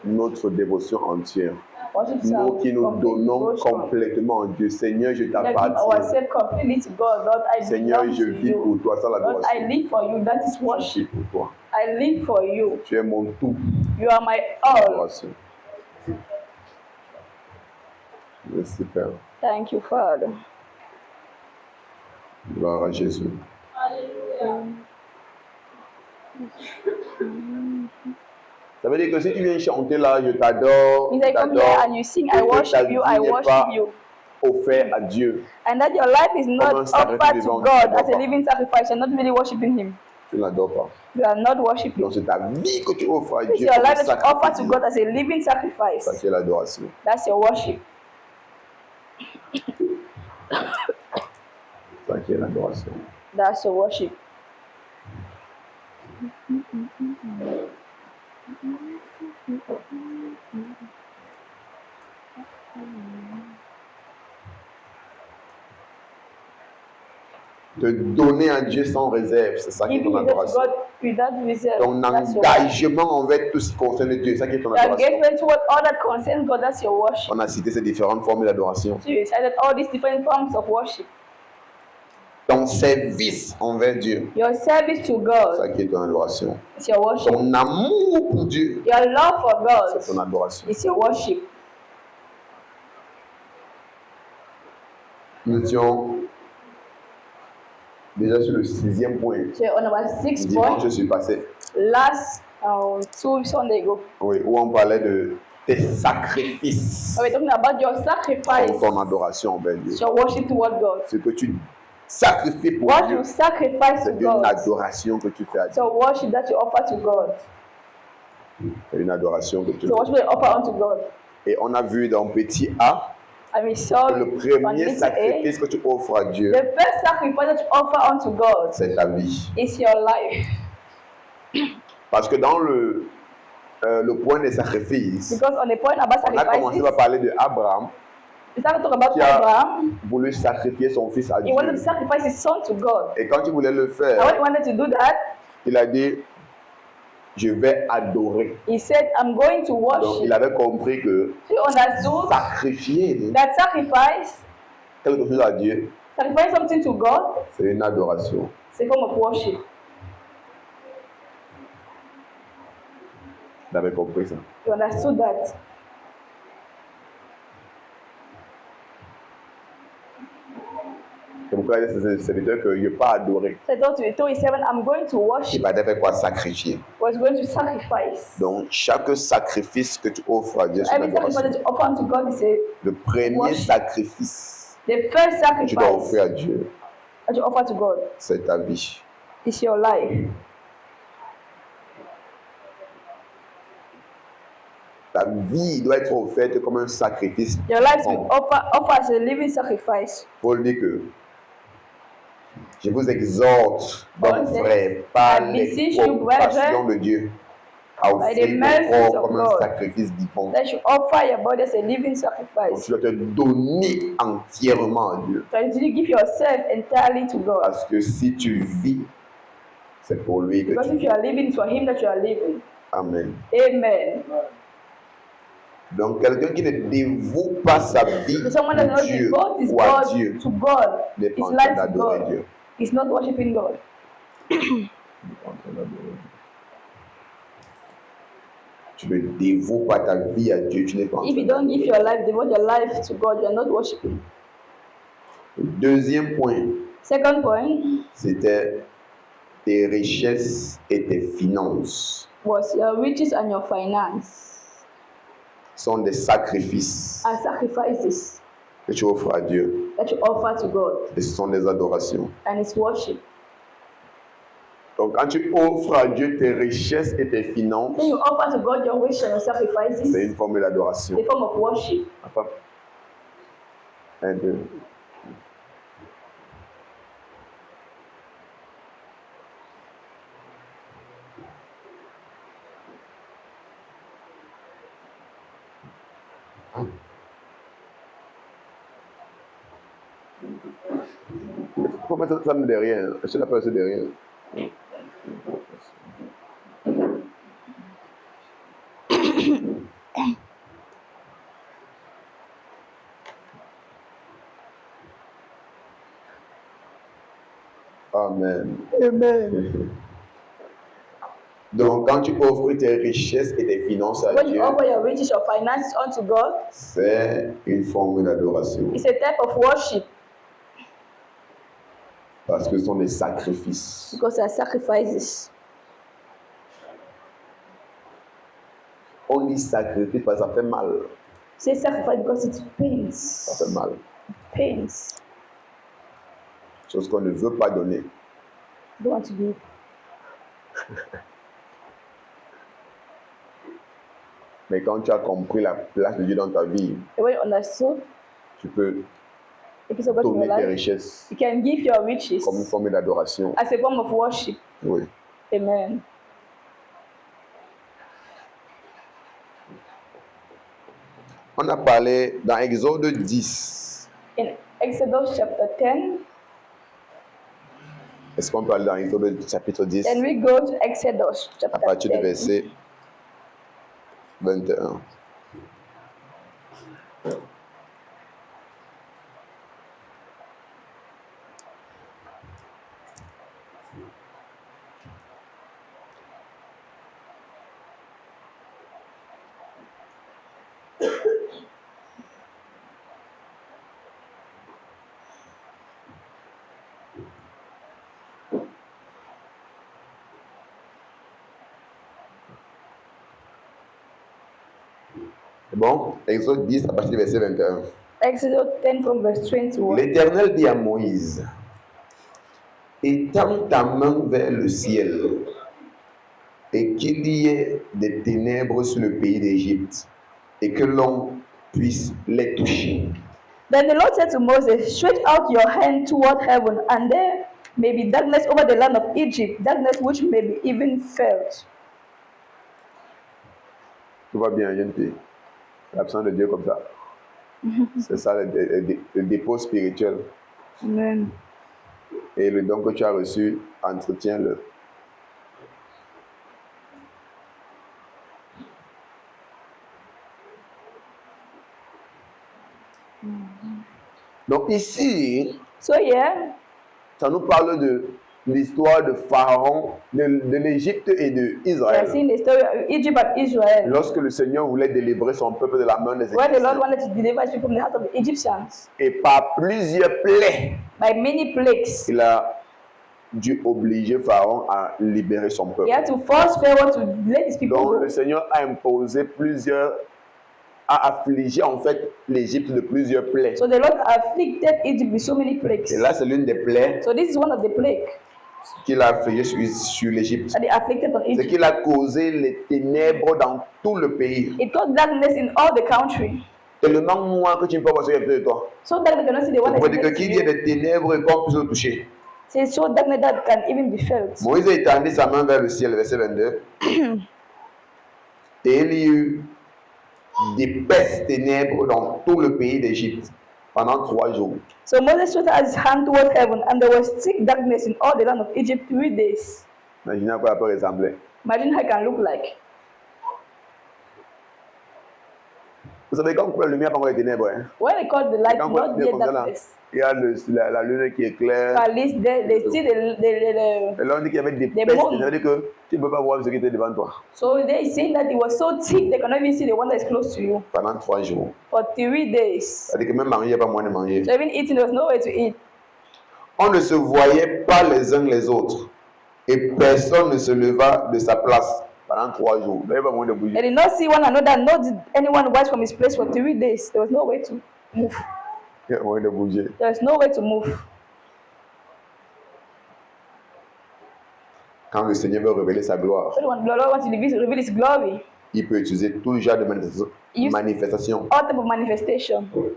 notre dévotion entière. Worship is Nous our qui nous complete donnons devotion. complètement à Dieu. Seigneur, je We give t'appartiens. ourselves completely to God. Lord, I Seigneur, belong je to vis you. pour toi, ça Lord, I l'adoration. live for you. That is Je vis worship. pour toi. I live for you. Tu es mon tout. You are my all. Adoration. Merci Père. Thank you, Father. Gloire à Jésus. Ça veut dire que si tu viens chanter là, je t'adore, Means I come here t'adore, and you sing, et I que ta worship you, I vie n'est worship pas you. offerte à Dieu, And that your life is un not sacrifice offered to vivant, God tu as a n'adores living sacrifice. You're not really worshiping Him. tu ne l'adores pas. You are not worshiping. Donc c'est ta vie que tu offres à It's Dieu your comme life that you offer sacrifice to vivant. God as a living Ça sacrifice. c'est l'adoration. That's your worship. Ça c'est l'adoration. That's your worship. Te donner à Dieu sans réserve, c'est ça qui est Giving ton yourself to adoration. God without reserve. Ton That's your worship. engagement envers tout ce qui concerne Dieu, c'est ça qui est ton Your adoration. engagement toward all that concerns God, that's your worship. On a cité ces différentes formes d'adoration. So you cited all these different forms of worship. Ton service envers Dieu, Your service to c'est God ça qui est ton adoration. is your worship. Ton amour pour Dieu, Your love for God c'est ton adoration. is your worship. Nous étions déjà sur le 6e point. So on our sixth Dimanche, point, je suis passé. last 2 Sunday ago, Oui, où on parlait de tes sacrifices. we were talking about your Comme sacrifice, ton adoration envers Dieu. your worship toward God. Ce que tu sacrifies pour What Dieu, you sacrifice to c'est une God, adoration que tu fais à Dieu. so worship that you offer to God. C'est une adoration que tu So worship that you offer unto God. Et on a vu dans petit A, And we saw le on premier little sacrifice que tu offres à Dieu, A, the first sacrifice that you offer unto God c'est ta vie. is your life. Parce que dans le point des sacrifices, Because on the point about on a commencé sacrifices, par parler de Abraham we started to talk about qui a Abraham. voulu sacrifier son fils à He wanted to Dieu. sacrifice his son to God. Et quand il voulait le And when faire, he wanted to do that, il a dit, je vais adorer. he said, I'm going to Donc worship. il avait compris que He understood sacrifier that sacrifice, quelque chose à Dieu, sacrificing something to God, c'est une adoration. is a form of worship. Il avait compris ça. He understood that. C'est frères et ses serviteurs que je ne vais pas adorer. So he told his servant, I'm going to Il worship. va faire quoi? Sacrifier. Was going to sacrifice. Donc, chaque sacrifice que tu offres à Dieu, c'est une Every sacrifice adoration. that you offer unto God is a Le premier worship. sacrifice The first que tu dois sacrifice offrir à Dieu, that you offer to God c'est ta vie. is your life. Ta vie doit être offerte comme un sacrifice. Your life to offer as a living sacrifice. Paul dit que je vous exhorte, donc frères, par les compassions de Dieu, à offrir ton corps comme un sacrifice vivant. That you offer your body as a living Donc, sacrifice. tu dois te donner entièrement à Dieu. So you give yourself entirely to God. Parce que si tu vis, c'est pour lui que Because tu if you are living, it's for Him that you are living. Amen. Amen. Donc, quelqu'un qui ne dévoue pas sa vie So someone that à knows Dieu God is ou à God Dieu to God. n'est His pas en train life to d'adorer God. Dieu. He's not worshiping God. Tu ne dévoues pas ta vie à Dieu, tu n'es pas en If train you don't give d'adorer. your life, devote your life to God, you are not worshiping. Deuxième point, Second point c'était tes richesses et tes finances was your riches and your finance sont des sacrifices are sacrifices que tu offres à Dieu. that you offer to God, Et ce sont des adorations. and it's worship. Donc, quand tu offres à Dieu tes richesses et tes finances, Then you offer to God your riches and your c'est sacrifices, une forme d'adoration. a form of worship. Enfin, 1, 2. Faut mettre ça derrière. Je l'ai passé derrière. Amen. Amen. Donc, quand tu offres tes richesses et tes finances à When you Dieu, offer your riches or finances unto God, c'est une forme d'adoration. it's a type of worship Parce que ce sont des sacrifices. because they are sacrifices. On dit sacrifice parce que ça fait mal. Say sacrifice because it Ça pains. fait mal. Pains. Chose qu'on ne veut pas donner. Don't want to give. Mais quand tu as compris la place de Dieu dans ta vie, And when you understood tu peux the peace of God in your donner tes life, richesses you can give your riches comme une forme d'adoration. as a form of worship. Oui. Amen. On a parlé dans Exode 10. In Exodus chapter 10, Est-ce qu'on peut aller dans Exode chapitre 10 then we go to Exodus à chapter partir du 10. verset 21? C'est bon? Exode 10 à partir du verset 21. Exodus 10 from verse 21. L'Éternel dit à Moïse, étends ta main vers le ciel et qu'il y ait des ténèbres sur le pays d'Égypte et que l'on puisse les toucher. Then the Lord said to Moses, stretch out your hand toward heaven, and there may be darkness over the land of Egypt, darkness which may be even felt. Tout va bien, jeune fille. L'absence de Dieu comme ça. C'est ça le dépôt spirituel. Amen. Et le don que tu as reçu, entretiens-le. Donc ici, So yeah, ça nous parle de l'histoire de Pharaon, de l'Égypte et we are d'Israël. seeing the story of Egypt and Israel, Lorsque le Seigneur voulait délivrer son peuple de la main des where the Lord Égyptiens. wanted to deliver his people from the heart of the Egyptians. Et par plusieurs plaies, by many plagues. Il a dû obliger Pharaon à libérer son peuple. He had to force Pharaoh to let his people Donc go. le Seigneur a imposé a affligé en fait l'Égypte de plusieurs plaies. So the Lord afflicted Egypt with so many plagues. Et là, c'est l'une des plaies So this is one of the plagues qu'il a affligé sur l'Égypte. that he afflicted on C'est Egypt. qu'il a causé les ténèbres dans tout le pays. It caused darkness in all the country. Tellement noir que tu ne peux pas voir ce qu'il y a près de toi. So dark that you cannot see the one Ça that veut is dire que next to qu'il y ait you. des ténèbres et qu'on puisse le toucher. So it's so darkness that can even be felt. Moïse a étendu sa main vers le ciel, verset 22. Et il y eut d'épaisses ténèbres dans tout le pays d'Égypte pendant 3 jours. So Moses stretched out his hand toward heaven, and there was thick darkness in all the land of Egypt 3 days. Imaginez à quoi ça peut ressembler. Imagine how it can look like. Vous savez, quand on coupe la lumière pendant les ténèbres, hein, When they call the light, quand on coupe la not lumière yet comme ça, là, darkness. il y a la lune qui éclaire. At least they see Et là, on dit qu'il y avait des the pestes. moon. Ça veut dire que tu ne peux pas voir ce qui était devant toi So they say that it was so thick they cannot even see the one that is close to you pendant 3 jours. for 3 days. Ça veut dire que même manger, il n'y a pas moyen de manger. So even eating, there was no way to eat. On ne se voyait pas les uns les autres. Et personne ne se leva de sa place pendant 3 jours. Il n'y avait pas moyen de bouger. They did not see one another, nor did anyone rise from his place for 3 days. There was no way to move. Il n'y avait moyen de bouger. There was no way to move. Quand le Seigneur veut révéler sa gloire, So when the Lord wants to reveal his glory, il peut utiliser tout genre de Use- manifestation. all type of manifestation. Le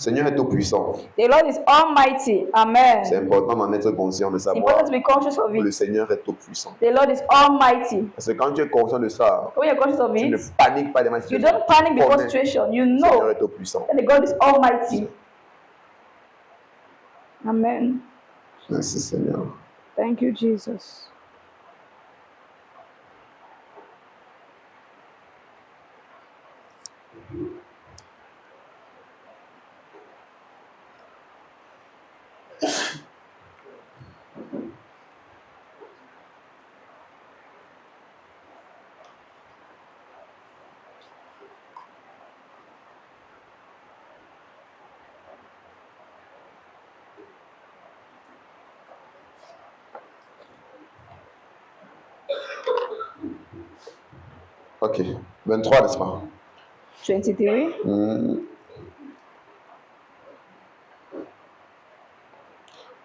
Seigneur est tout puissant. The Lord is almighty. Amen. C'est important d'en être conscient de It's savoir important to be conscious of que le it. Seigneur est tout puissant. The Lord is almighty. Parce que quand tu es conscient de ça, When you're conscious of tu ne it, paniques pas devant la you situation. don't panic before Connais, situation. You le Seigneur know est tout puissant. that the God is almighty. Amen. Merci Seigneur. Thank you, Jesus. Ok. 23, n'est-ce pas? 23.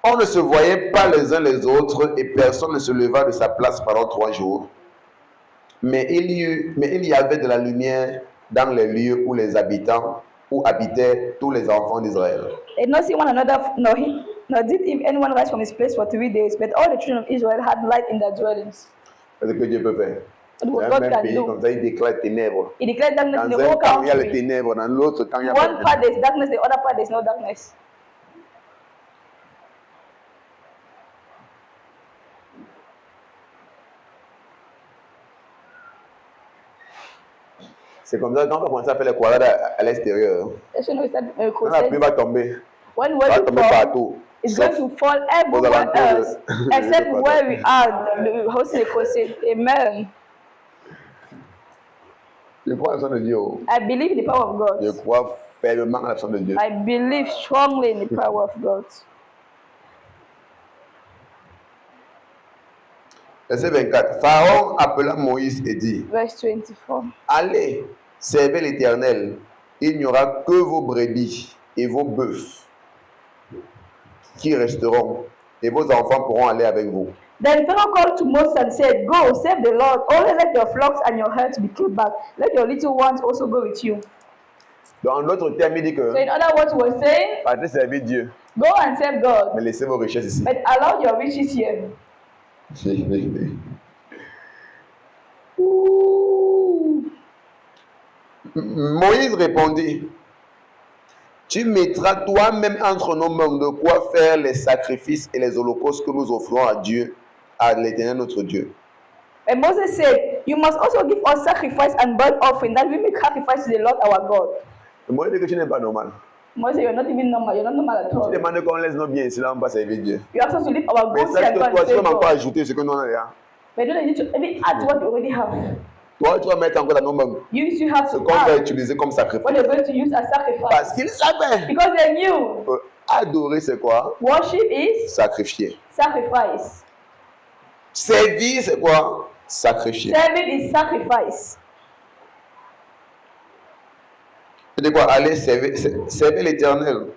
On ne se voyait pas les uns les autres et personne ne se leva de sa place pendant 3 jours. Mais il y avait de la lumière dans les lieux où habitaient tous les enfants d'Israël. They did not see one another, nor did anyone rise from his place for 3 days, but all the children of Israel had light in their dwellings. C'est ce que Dieu peut faire. What Dans God un can pays do. comme ça, il déclare ténèbres. He declared darkness in Dans the un whole camp, il y a les country. ténèbres. Dans l'autre camp, il y a pas de One part there's darkness, the other part there's no darkness. C'est comme ça quand on va commencer à faire les croisades à l'extérieur. That's when we start Quand la pluie crusade. va tomber, When elle va where we tomber fall, partout. it's Sauf going to fall everywhere alentours de- else, except where we are hosting a crusade. Amen. Je crois à l'action de Dieu. I believe in the power of Je God. crois fermement à l'action de Dieu. I believe strongly in the power of God. Verset 24. Pharaon appela Moïse et dit: Verse 24. Allez, servez l'Éternel. Il n'y aura que vos brebis et vos bœufs qui resteront, et vos enfants pourront aller avec vous. Then Pharaoh called to Moses and said, Go, serve the Lord. Only let your flocks and your herds be kept back. Let your little ones also go with you. Dans l'autre terme, il dit que So in other words, we're saying, partez servir Dieu, go and serve God, mais laissez vos richesses ici. but allow your riches here. Moïse répondit: Tu mettras toi-même entre nos mains de quoi faire les sacrifices et les holocaustes que nous offrons à Dieu, à l'Éternel notre Dieu. And Moses said, You must also give us sacrifice and burnt offering, that we make sacrifice to the Lord our God. Et Moïse dit que tu n'es pas normal. Moses, you're not even normal. You're not normal at Tu all. demandes qu'on laisse nos biens ici, là, on va servir Dieu. You ask us to leave our Mais goods here sache and que go and toi, tu serve vas encore God. ajouter ce que nous on a déjà. But you don't need to even add to what you already have. Toi, tu vas mettre encore dans nos mains You still have ce to qu'on va add utiliser comme sacrifice. what you're going to use as sacrifice. Parce qu'il savait. Because they knew Adorer, c'est quoi? Worship is Sacrifier. sacrifice. Servir, c'est quoi? Sacrifier. Serving is sacrifice. C'est quoi? Aller servir l'Éternel.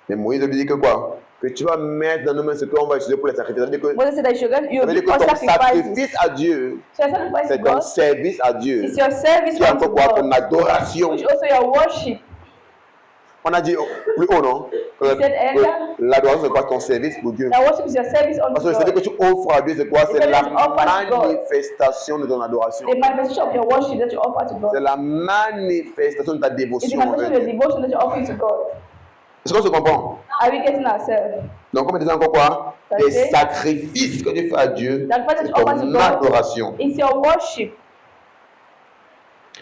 Mais Moïse lui dit que quoi? Que tu vas mettre dans nos mains ce qu'on va utiliser pour les sacrifices. Ça veut dire que, Moses said that you ça veut dire give que all ton sacrifices. sacrifice à Dieu, So your sacrifice c'est to ton God service à Dieu. is your service Qui est unto encore quoi? Ton God, adoration. which also your worship. On a dit plus haut, non? said earlier. L'adoration, c'est quoi? Ton service pour Dieu. That worship is your service Parce unto que le service que God. tu offres à Dieu, c'est quoi? C'est service la offered to God. manifestation de ton adoration. The manifestation of your worship that you offer to C'est God. la manifestation de ta It's the dévotion manifestation envers of your Dieu. devotion that you're offering to God. Est-ce qu'on se comprend? Are we getting ourselves? Donc, comme on disait encore quoi? Ça Les fait- sacrifices que tu fais à Dieu, Sacrifice that c'est you offer to ton God. adoration. It's your worship.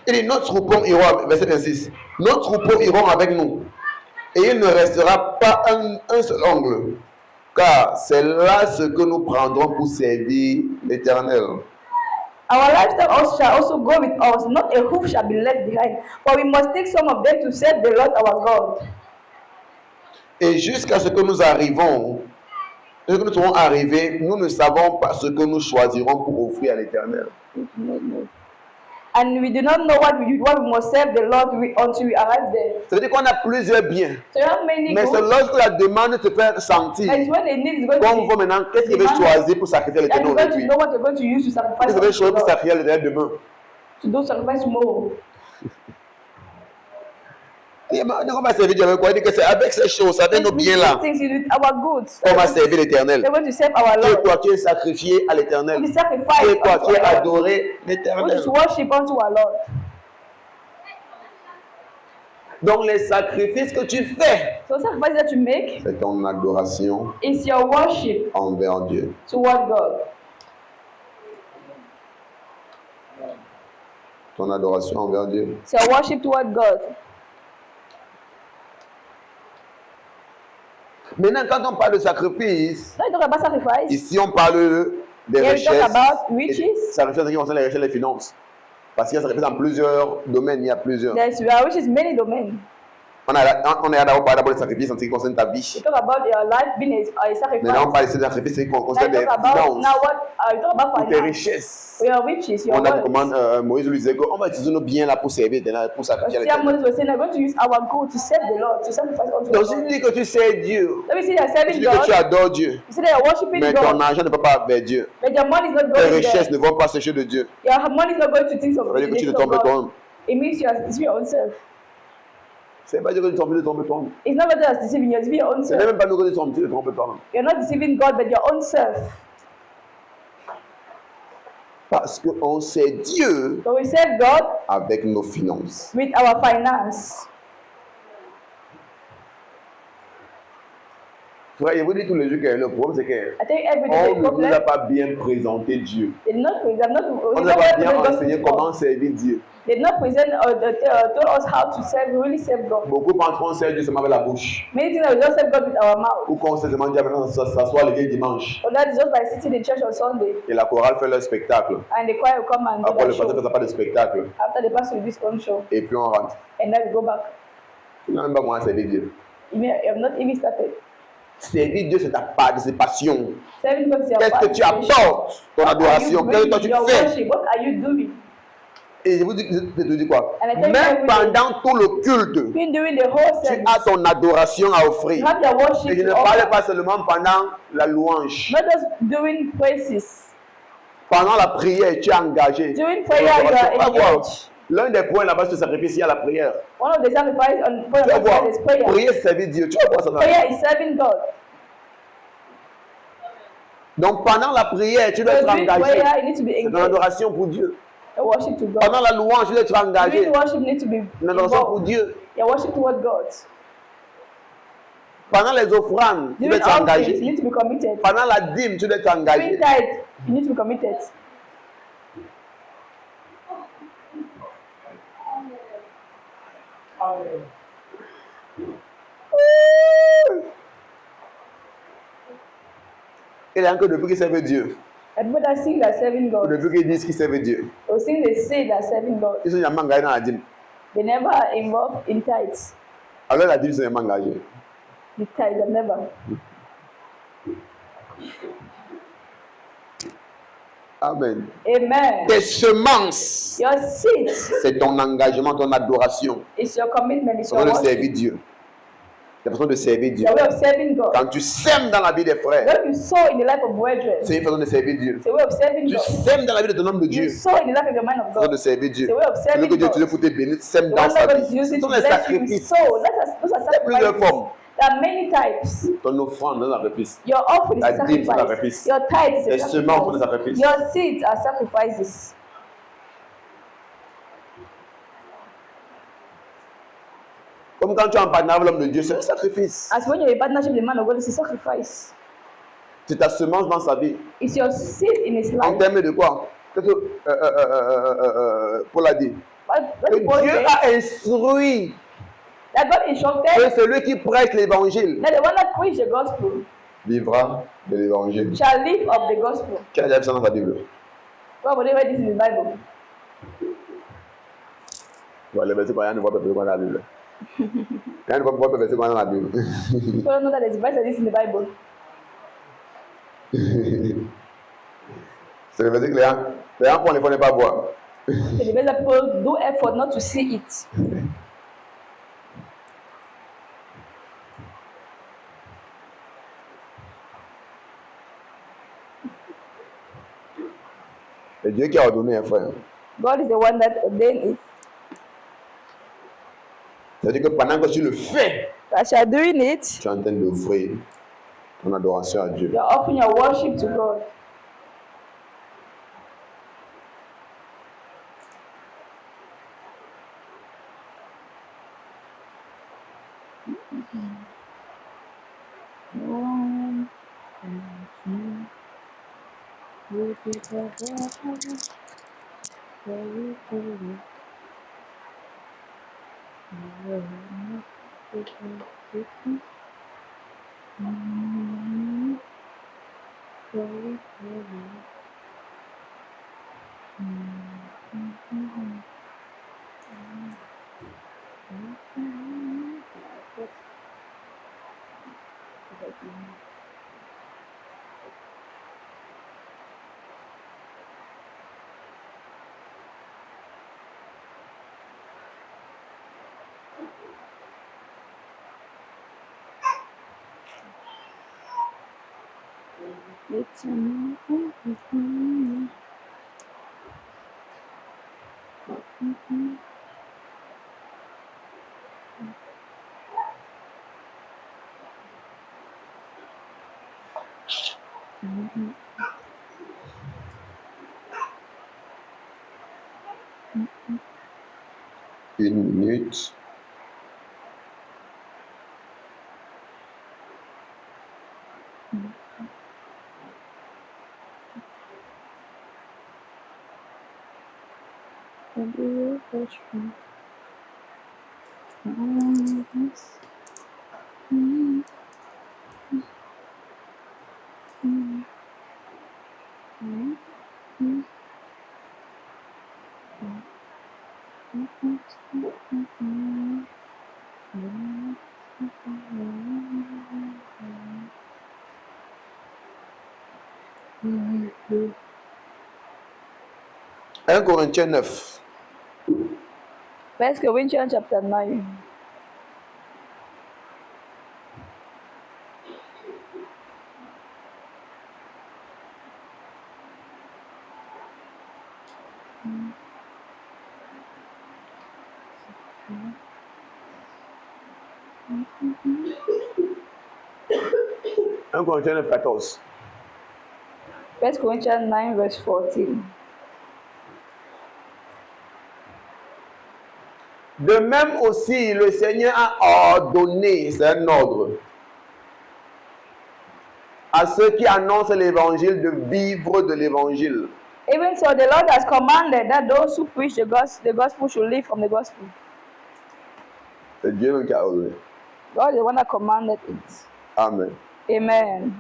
Il dit, nos troupeaux iront, verset 26, nos troupeaux iront avec nous, et il ne restera pas un seul ongle, car c'est là ce que nous prendrons pour servir l'Éternel. Our livestock also shall also go with us, not a hoof shall be left behind. For we must take some of them to serve the Lord our God. Et jusqu'à ce que nous arrivons, ce que nous serons arrivés, nous ne savons pas ce que nous choisirons pour offrir à l'Éternel. And we do not know what we must serve the Lord until we arrive there. Ça veut dire qu'on a plusieurs biens, So you have many mais c'est goods, lorsque la demande te fait sentir and it's when the need is going qu'on to voit maintenant qu'est-ce qu'il veut choisir pour sacrifier à that l'Éternel you're going to aujourd'hui. know what you're going to use to sacrifice Qu'est-ce qu'il veut unto choisir pour God, sacrifier à l'Éternel demain. to do sacrifice tomorrow. Et on va servir Dieu avec quoi? Il dit que c'est avec ces choses, avec nos biens là, Things you do, our goods. on va servir l'Éternel. We're going to serve our Tu es Lord. quoi? Tu es sacrifié à l'Éternel. We Tu sacrifice es quoi? unto Tu es our Lord. adoré We l'Éternel. just worship unto our Lord. Donc les sacrifices que tu fais, So sacrifice that you make c'est ton adoration is your worship envers Dieu. toward God. Ton adoration envers Dieu. It's your worship toward God. Maintenant, quand on parle de sacrifice, Now you talk about sacrifice. ici on parle des Here we talk richesses. about riches. Et sacrifice en ce qui concerne les richesses et les finances. Parce qu'il y a sacrifice dans plusieurs domaines, il y a plusieurs. There's which is many domains. On est d'abord parlé des sacrifices en ce qui concerne ta vie. We talk about your life being a sacrifice. Maintenant, on parle ici des sacrifices en ce qui Now concerne you les talk about finances, now what you talk about ou tes finance. richesses. Your riches, your On a wealth. comment Moïse lui disait qu'on va utiliser nos biens là pour servir l'Éternel, pour sacrifier à See, l'Éternel. Moses was saying, I'm going to use our good to serve the Lord, to sacrifice unto Donc, the si tu Lord. dis que tu sais Dieu, Let me see that tu serving dis que tu God. adores Dieu, You say that you're worshiping mais ton God, argent ne va pas vers Dieu. but your money is not Tes going richesses there. ne vont pas sécher de Dieu. Your money is not going to things of Ça veut dire que tu te things of trompes God. toi-même. It means you are deceiving your own self. C'est pas dire que tu te trompes toi-même. It's not better as deceiving, you're deceiving your own C'est self. même pas nous que tu te trompes toi-même. You're not deceiving God, but your own self. Parce qu'on sait Dieu So we serve God avec nos finances. with our finance. Frère, je vous dis tous les jours que le problème, c'est que I think every day on the ne nous a problem pas bien présenté Dieu. did not present, On ne nous a pas bien enseigné comment servir Dieu. did not present told us how to serve, really serve God. Beaucoup pensent qu'on sert Dieu seulement avec la bouche. Many things that we just serve God with our mouth. Ou qu'on sait seulement Dieu maintenant s'asseoir le dimanche. Or that is just by sitting in church on Sunday Et la chorale fait leur spectacle. and the choir will come and do Après, their le pasteur ne show. fait pas de spectacle. After the pastor will do his own show, Et puis on rentre. and then we go back. Tu n'as même pas comment servir Dieu. You mean you have not even started. Servir Dieu, c'est ta participation. Serving God is your Qu'est-ce que tu participation. apportes? Ton What are you adoration. Qu'est-ce que toi doing? tu Your fais? worship, what are you doing? Et je te dis quoi? And I tell you Même every day, pendant tout le culte, Been doing the whole tu service. as ton adoration à You offrir. have your worship Et je ne to parle offer. pas seulement pendant la louange. Not just doing praises. Pendant la prière, tu es engagé. During prayer, you are Va voir. engaged. L'un des points là-bas, c'est sacrifice, il y a la prière. One of the sacrifices on point Tu vas of voir. prayer is prayer. Prier, c'est servir Dieu. Tu vas voir ça. Prayer is serving God. Donc pendant la prière, tu dois So être during engagé. prayer, you need to be C'est ton engaged. adoration pour Dieu. Your worship to God. Pendant la louange, tu dois être engagé. During worship, you need to be Une adoration pour involved. Dieu. Your worship toward God. Pendant les offrandes, tu dois During être all things, you engagé. need to be committed. Pendant la dîme, tu dois être During engagé. tithe, you need to be committed. Il y a que depuis qu'ils servent Dieu, And people that sing, they're serving ou God. depuis qu'ils disent qu'ils servent Dieu, Or sing, they say they're serving God. ils sont jamais engagés dans la dîme. They never are involved in tithes. Alors la Bible s'est même engagée. The tithe are never. Amen. Amen. Tes semences, Your seed c'est ton engagement, ton adoration. is your commitment, is C'est your la façon de worship, servir Dieu. C'est la façon de servir Dieu. the way of serving God. Quand tu sèmes dans la vie des frères, When you sow in the life of brethren, c'est une façon de servir Dieu. it's a way of serving Tu God. sèmes dans la vie de ton homme de You Dieu, sow in the life of your man of c'est une façon de God. servir Dieu. C'est a way of Tu veux serving que Dieu God. te pour te bénir, sème The dans one sa God vie. is Ce using sont to les bless you, sacrifices. sow. Those are Plusieurs sacrifices. formes. There are many types. Ton offrande est un sacrifice. Your offering is La a dîme, c'est un sacrifice. sacrifice. Your tithe is Les a semences sont des sacrifice. sacrifices. Your seeds are sacrifices. Comme quand tu es en partenariat avec l'homme de Dieu, c'est un sacrifice. As when you're in partnership with the man of God, it's a sacrifice. C'est ta semence dans sa vie. It's your seed in his En life. termes de quoi? Qu'est-ce que Paul a dit? What Que Paul Dieu said, a instruit that God que instructed celui qui prêche l'évangile that the one that preach the gospel vivra de l'évangile. shall live of the gospel. Qui a déjà vu ça dans sa Bible? Why would they write this in the Bible? Bon, les versets, il y a une voix dans la Bible. Il y a une voix verset dans la Bible. People don't know that there's verse like this in the Bible. C'est le verset que les gens font l'effort de ne pas voir. So the best that people do effort not to see it. C'est Dieu qui a ordonné un frère. God is the one that ordained it. C'est-à-dire que pendant que tu le fais, As you are doing it, tu es en train d'offrir ton adoration à Dieu. you are offering your worship to God. Une minute. Un Corinthiens 9. 1 Corinthians chapter 9. Un Corinthiens 9, 14. 1 Corinthians 9 verse 14. De même aussi, le Seigneur a ordonné, c'est un ordre, à ceux qui annoncent l'évangile de vivre de l'évangile. Even so, the Lord has commanded that those who preach the gospel should live from the gospel. C'est Dieu même qui a ordonné. God is the one that commanded it. Amen. Amen.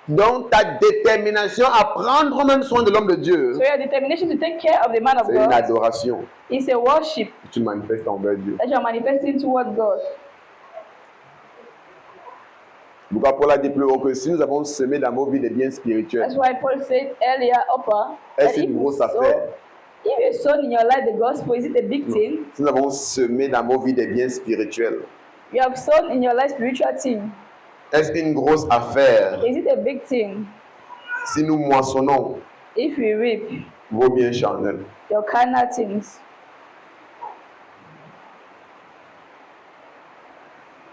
Donc ta détermination à prendre même soin de l'homme de Dieu, So your determination to take care of the man of c'est une God adoration is a worship que tu manifestes envers Dieu. that you are manifesting toward God. Pourquoi Paul a dit plus haut que si nous avons semé dans nos vies des biens spirituels, That's why Paul said earlier upper that est-ce if une you grosse sow, affaire? if you sow in your life the gospel, is it a big thing? Si nous avons semé dans nos vies des biens spirituels, You have sown in your life spiritual thing. est-ce une grosse affaire Is it a big thing si nous moissonnons if we reap vos biens charnels? your carnal things?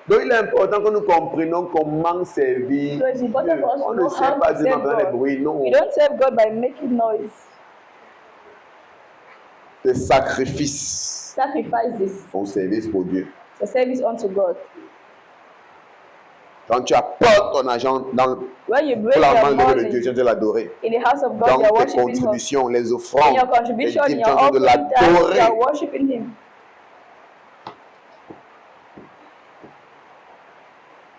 Donc il est important que nous comprenions comment servir So it's important Dieu. for us On to ne know sert how pas to Dieu en serve faisant des God. bruits, non. We don't serve God by making noise. Des sacrifices Sacrifices au service pour Dieu. for service unto God. Quand tu apportes ton argent dans When you pour bring la your main de Dieu, money tu es en train de l'adorer. in the house of God, Donc you are tes worshiping Him. contributions, les In offrandes, your les contribution, dîmes, in tu es en your train de offering time, you l'adorer. are worshiping Him.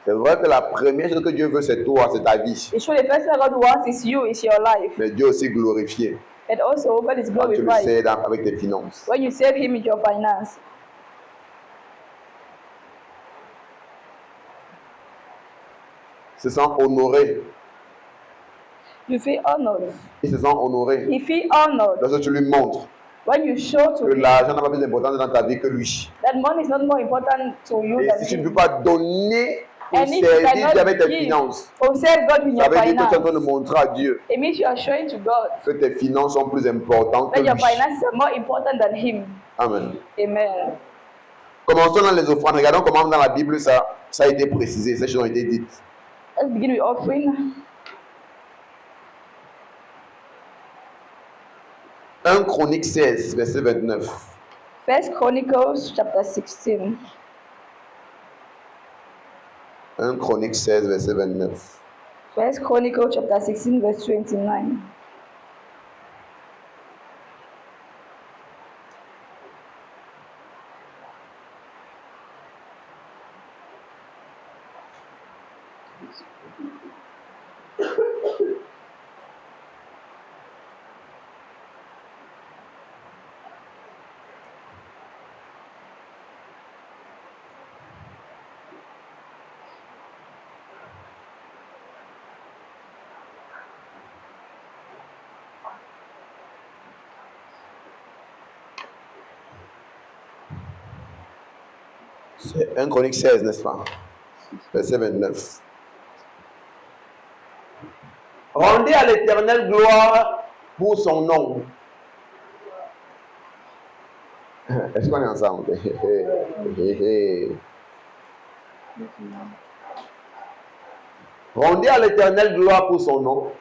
C'est vrai que la première chose que Dieu veut, c'est toi, c'est ta vie. It's true, the first thing God wants is you, is your life. Mais Dieu est aussi glorifié And also, God is quand tu le glorified sais avec tes finances. when you serve Him with your finance. Ils se sentent honorés. You feel honored. Ils se sentent honorés. He feel honored Lorsque tu lui montres when you show to que him l'argent n'a pas plus d'importance dans ta vie que lui. that money is not more important to you Et than si tu ne him. peux pas donner pour And if you servir Dieu cannot avec tes give finances, or serve God with ça your veut dire que tu es en train de finance, montrer à Dieu it means you are showing to God que tes finances sont plus importantes que that your lui. finances are more important than Him. Amen. Amen. Commençons dans les offrandes. Regardons comment dans la Bible ça a été précisé, ces choses ont été dites. Let's begin with offering. 1 Chronique 16, verset 29. First Chronicles chapter 16. 1 Chronique 16, verset 29. First Chronicles chapter 16 verse 29. C'est 1 Chronique 16, n'est-ce pas? Verset 29. Rendez à l'Éternel gloire pour son nom. Est-ce qu'on est ensemble? Rendez à l'Éternel gloire pour son nom.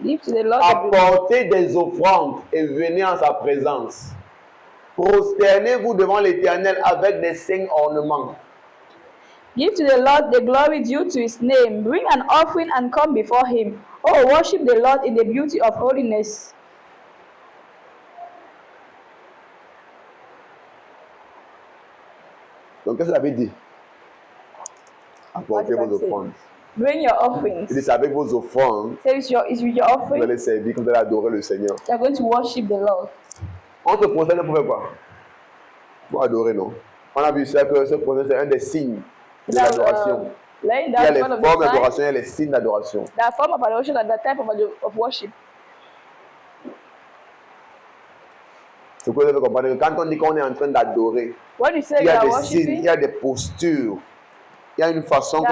Give to the Lord the Apportez des offrandes et venez en sa présence. Prosternez-vous devant l'Éternel avec des saints ornements. Give to the Lord the glory due to His name. Bring an offering and come before Him. Oh, worship the Lord in the beauty of holiness. Donc, qu'est-ce que ça veut dire? Apportez What vos does that say? offrandes. Bring your offerings. Il dit, c'est avec vos offrandes Say it's with your que vous offering. allez servir, que vous allez adorer le Seigneur. You are going to worship the Lord. On se prosterne pour faire quoi? Pour adorer, non? On a vu ça que se prosterner, c'est un des signes de That, l'adoration. laying Il y a down les is one of formes the signs. d'adoration et les signes d'adoration. That form of adoration and that type of worship. C'est quoi vous devez comprendre? Que quand on dit qu'on est en train d'adorer, When you say il y you a are des signes, il worshiping, y a des postures, il y a une façon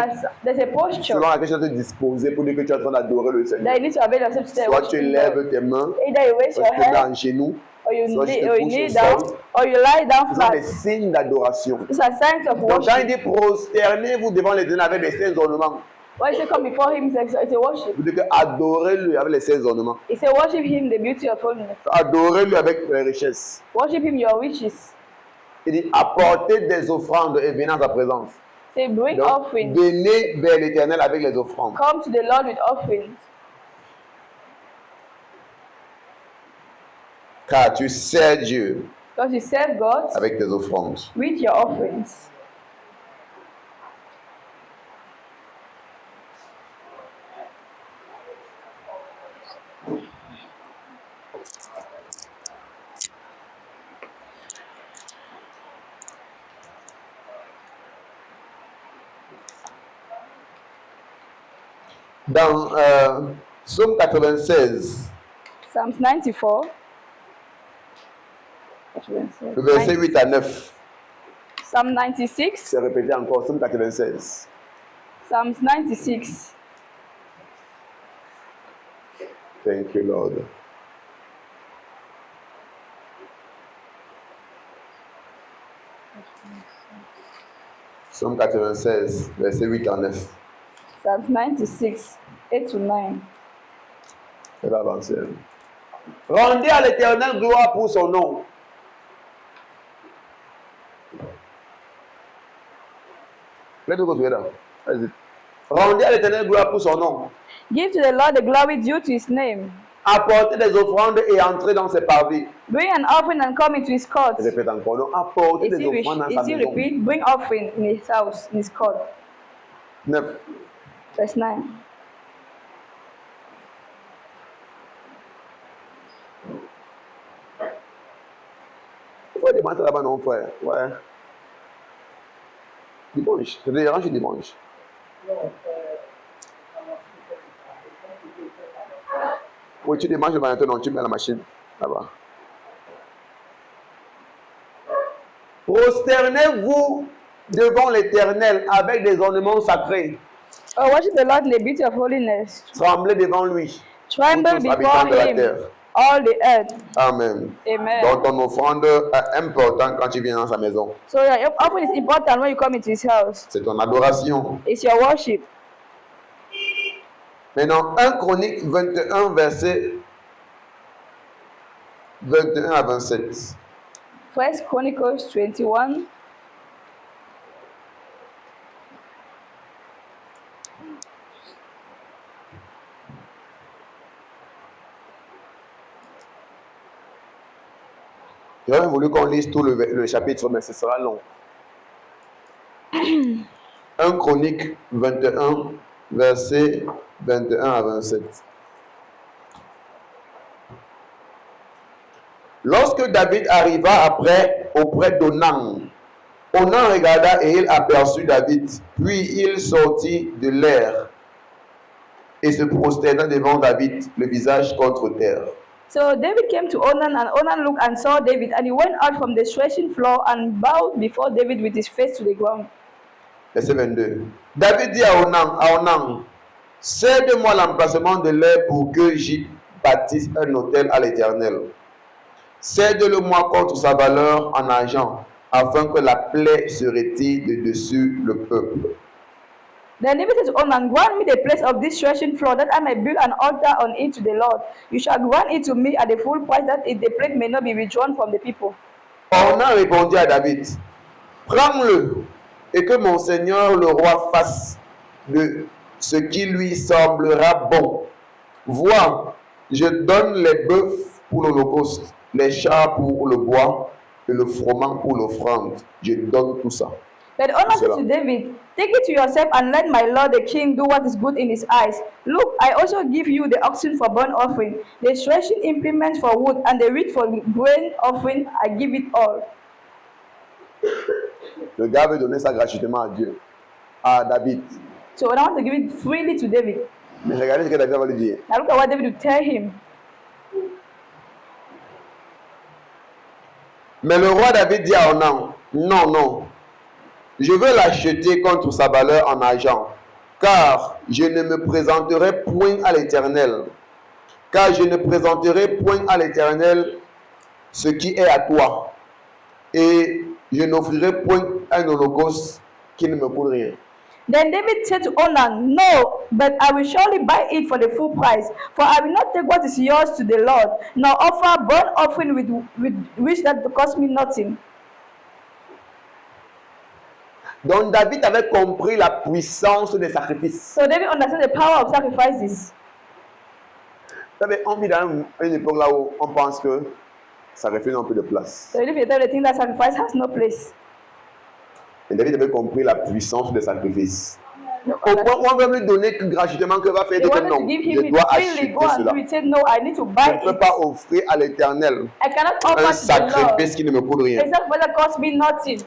there's a posture selon laquelle tu es en train de disposer pour dire que tu es en train d'adorer le Seigneur. that you need to avail yourself to say Soit tu worship God. lèves tes mains, Either you raise soit your tu te mets hand, en genoux, or you soit tu te kneel, or you couches kneel au down, sol. or you lie down Ce sont des flat. signes d'adoration. These are signs of Donc quand il worship. dit prosternez-vous devant l'Éternel avec les saints ornements, When you say come before Him, it's a worship. vous dites que adorez-le avec les saints ornements. It's a worship Him the beauty of holiness. Adorez-le avec les richesses. Worship Him your riches. Il dit apportez des offrandes et venez en sa présence. Say bring Donc, offerings. venez vers l'Éternel avec les offrandes. Come to the Lord with offerings. Car tu sers Dieu Because you serve God avec tes offrandes. with your offerings. Dans Psaume 96, Psalms 94. verset 8 à 9. Psalm 96. C'est répété encore, Psaume 96. Psalms 96. Thank you, Lord. Psaume 96, verset 8 à 9. Psalms 96, 8 to 9. Elle va avancer. Rendez à l'Éternel gloire pour son nom. Let's go together. Vas-y. Rendez à l'Éternel gloire pour son nom. Give to the Lord the glory due to his name. Apportez des offrandes et entrez dans ses parvis. Bring an offering and come into his court. Je répète encore. Non, apportez des offrandes dans sa Is he maison. repeat? Bring offering in his house, in his court. 9. Verse 9. Il faut démarrer là-bas, non, frère. Ouais. Dimanche. Ça te dérange dimanche. Oui, tu démarres le matin, non, tu mets la machine là-bas. Prosternez-vous devant l'Éternel avec des ornements sacrés. Oh, worship the Lord in the beauty of holiness. Tremblez devant lui. Tremble Vous tous, before habitants de la him, terre. all the earth. Amen. Amen. Donc ton offrande est importante quand tu viens dans sa maison. So your offering is important when you come into his house. C'est ton adoration. It's your worship. Maintenant, 1 Chronique 21, verset 21 à 27. First Chronicles 21. J'aurais voulu qu'on lise tout le chapitre, mais ce sera long. 1 Chronique 21, verset 21 à 27. Lorsque David arriva auprès d'Onan, Onan regarda et il aperçut David. Puis il sortit de l'air et se prosterna devant David, le visage contre terre. So David came to Onan, and Onan looked and saw David, and he went out from the threshing floor and bowed before David with his face to the ground. Verset 22. David dit à Onan, cède-moi l'emplacement de l'air pour que j'y bâtisse un autel à l'Éternel. Cède-le-moi contre sa valeur en argent, afin que la plaie se retire de dessus le peuple. Then David said to Onan, grant me the place of this threshing floor, that I may build an altar on it to the Lord. You shall grant it to me at the full price, that the plague may not be withdrawn from the people. Onan répondit à David, prends-le, et que mon Seigneur le roi fasse de ce qui lui semblera bon. Vois, je donne les bœufs pour l'holocauste, les chars pour le bois et le froment pour l'offrande. Je donne tout ça. But Onan said to David, take it to yourself and let my lord the king do what is good in his eyes. Look, I also give you the oxen for burnt offering, the threshing implements for wood, and the wheat for grain offering. I give it all. Le gars veut donner ça gratuitement à Dieu, à David. So I want to give it freely to David. Mais regardez ce que David va lui dire. Now look at what David will tell him. Mais le roi David dit à Onan, non, non, je veux l'acheter contre sa valeur en argent, car je ne me présenterai point à l'Éternel, car je ne présenterai point à l'Éternel ce qui est à toi, et je n'offrirai point un holocauste qui ne me coûte rien. Then David said to Onan, no, but I will surely buy it for the full price, for I will not take what is yours to the Lord, nor offer burnt offering with which that cost me nothing. Donc David avait compris la puissance des sacrifices. So David understood the power of sacrifices. Vous savez, on vit dans une époque là où on pense que sacrifice n'a plus de place. So if you tell the thing that sacrifice has no place. Et David avait compris la puissance des sacrifices. Au point où on veut lui donner gratuitement que va faire They que wanted non, to give je him dois it freely, acheter go and cela. do it. He said, no, I need to Je buy ne peux it. pas offrir à l'Éternel I cannot un offer to the Lord sacrifice qui ne me coûte rien. a sacrifice that cost me nothing.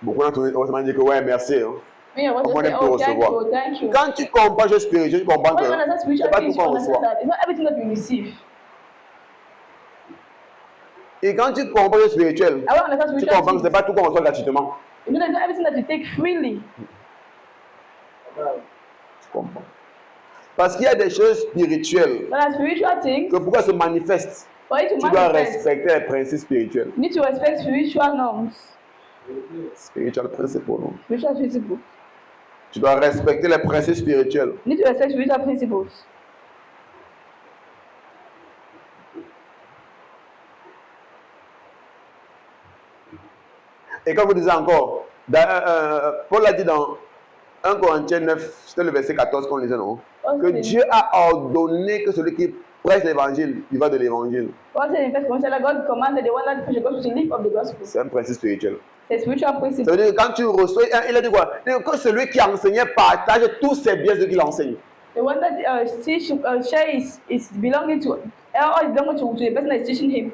Beaucoup d'entre nous, on va dire que ouais, merci. Hein. When you want to Comment say, on peut oh, thank recevoir? you, thank you. Quand tu comprends les choses spirituelles, tu comprends When que you understand c'est spiritual pas things, tout you qu'on understand reçoit. that it's not everything that you receive. Et quand tu comprends les choses spirituelles, I want to understand tu spiritual comprends que c'est things. pas tout qu'on reçoit gratuitement. You know that it's not everything that you take freely. Tu comprends? Parce qu'il y a des choses spirituelles But as spiritual things, que pourquoi se manifestent, for it to tu dois manifest, respecter les principes spirituels. you need to respect spiritual norms, Spiritual principles, non? spiritual principles. Tu dois respecter les principes spirituels. You need to respect spiritual principles. Et comme vous disiez encore, Paul a dit dans 1 Corinthiens 9, c'était le verset 14 qu'on lisait, non? Que Dieu a ordonné que celui qui prêche l'évangile, il va de l'évangile. God said in 1 Corinthians that God commanded the one that preach the gospel to live of the gospel. C'est un principe spirituel. C'est spiritual Ça principle. veut dire que quand tu reçois, il a dit quoi? Il dit que celui qui enseignait partage tous ses biens, ce qu'il enseigne. The one that teach, share is belonging to, all is belonging to the person that is teaching him.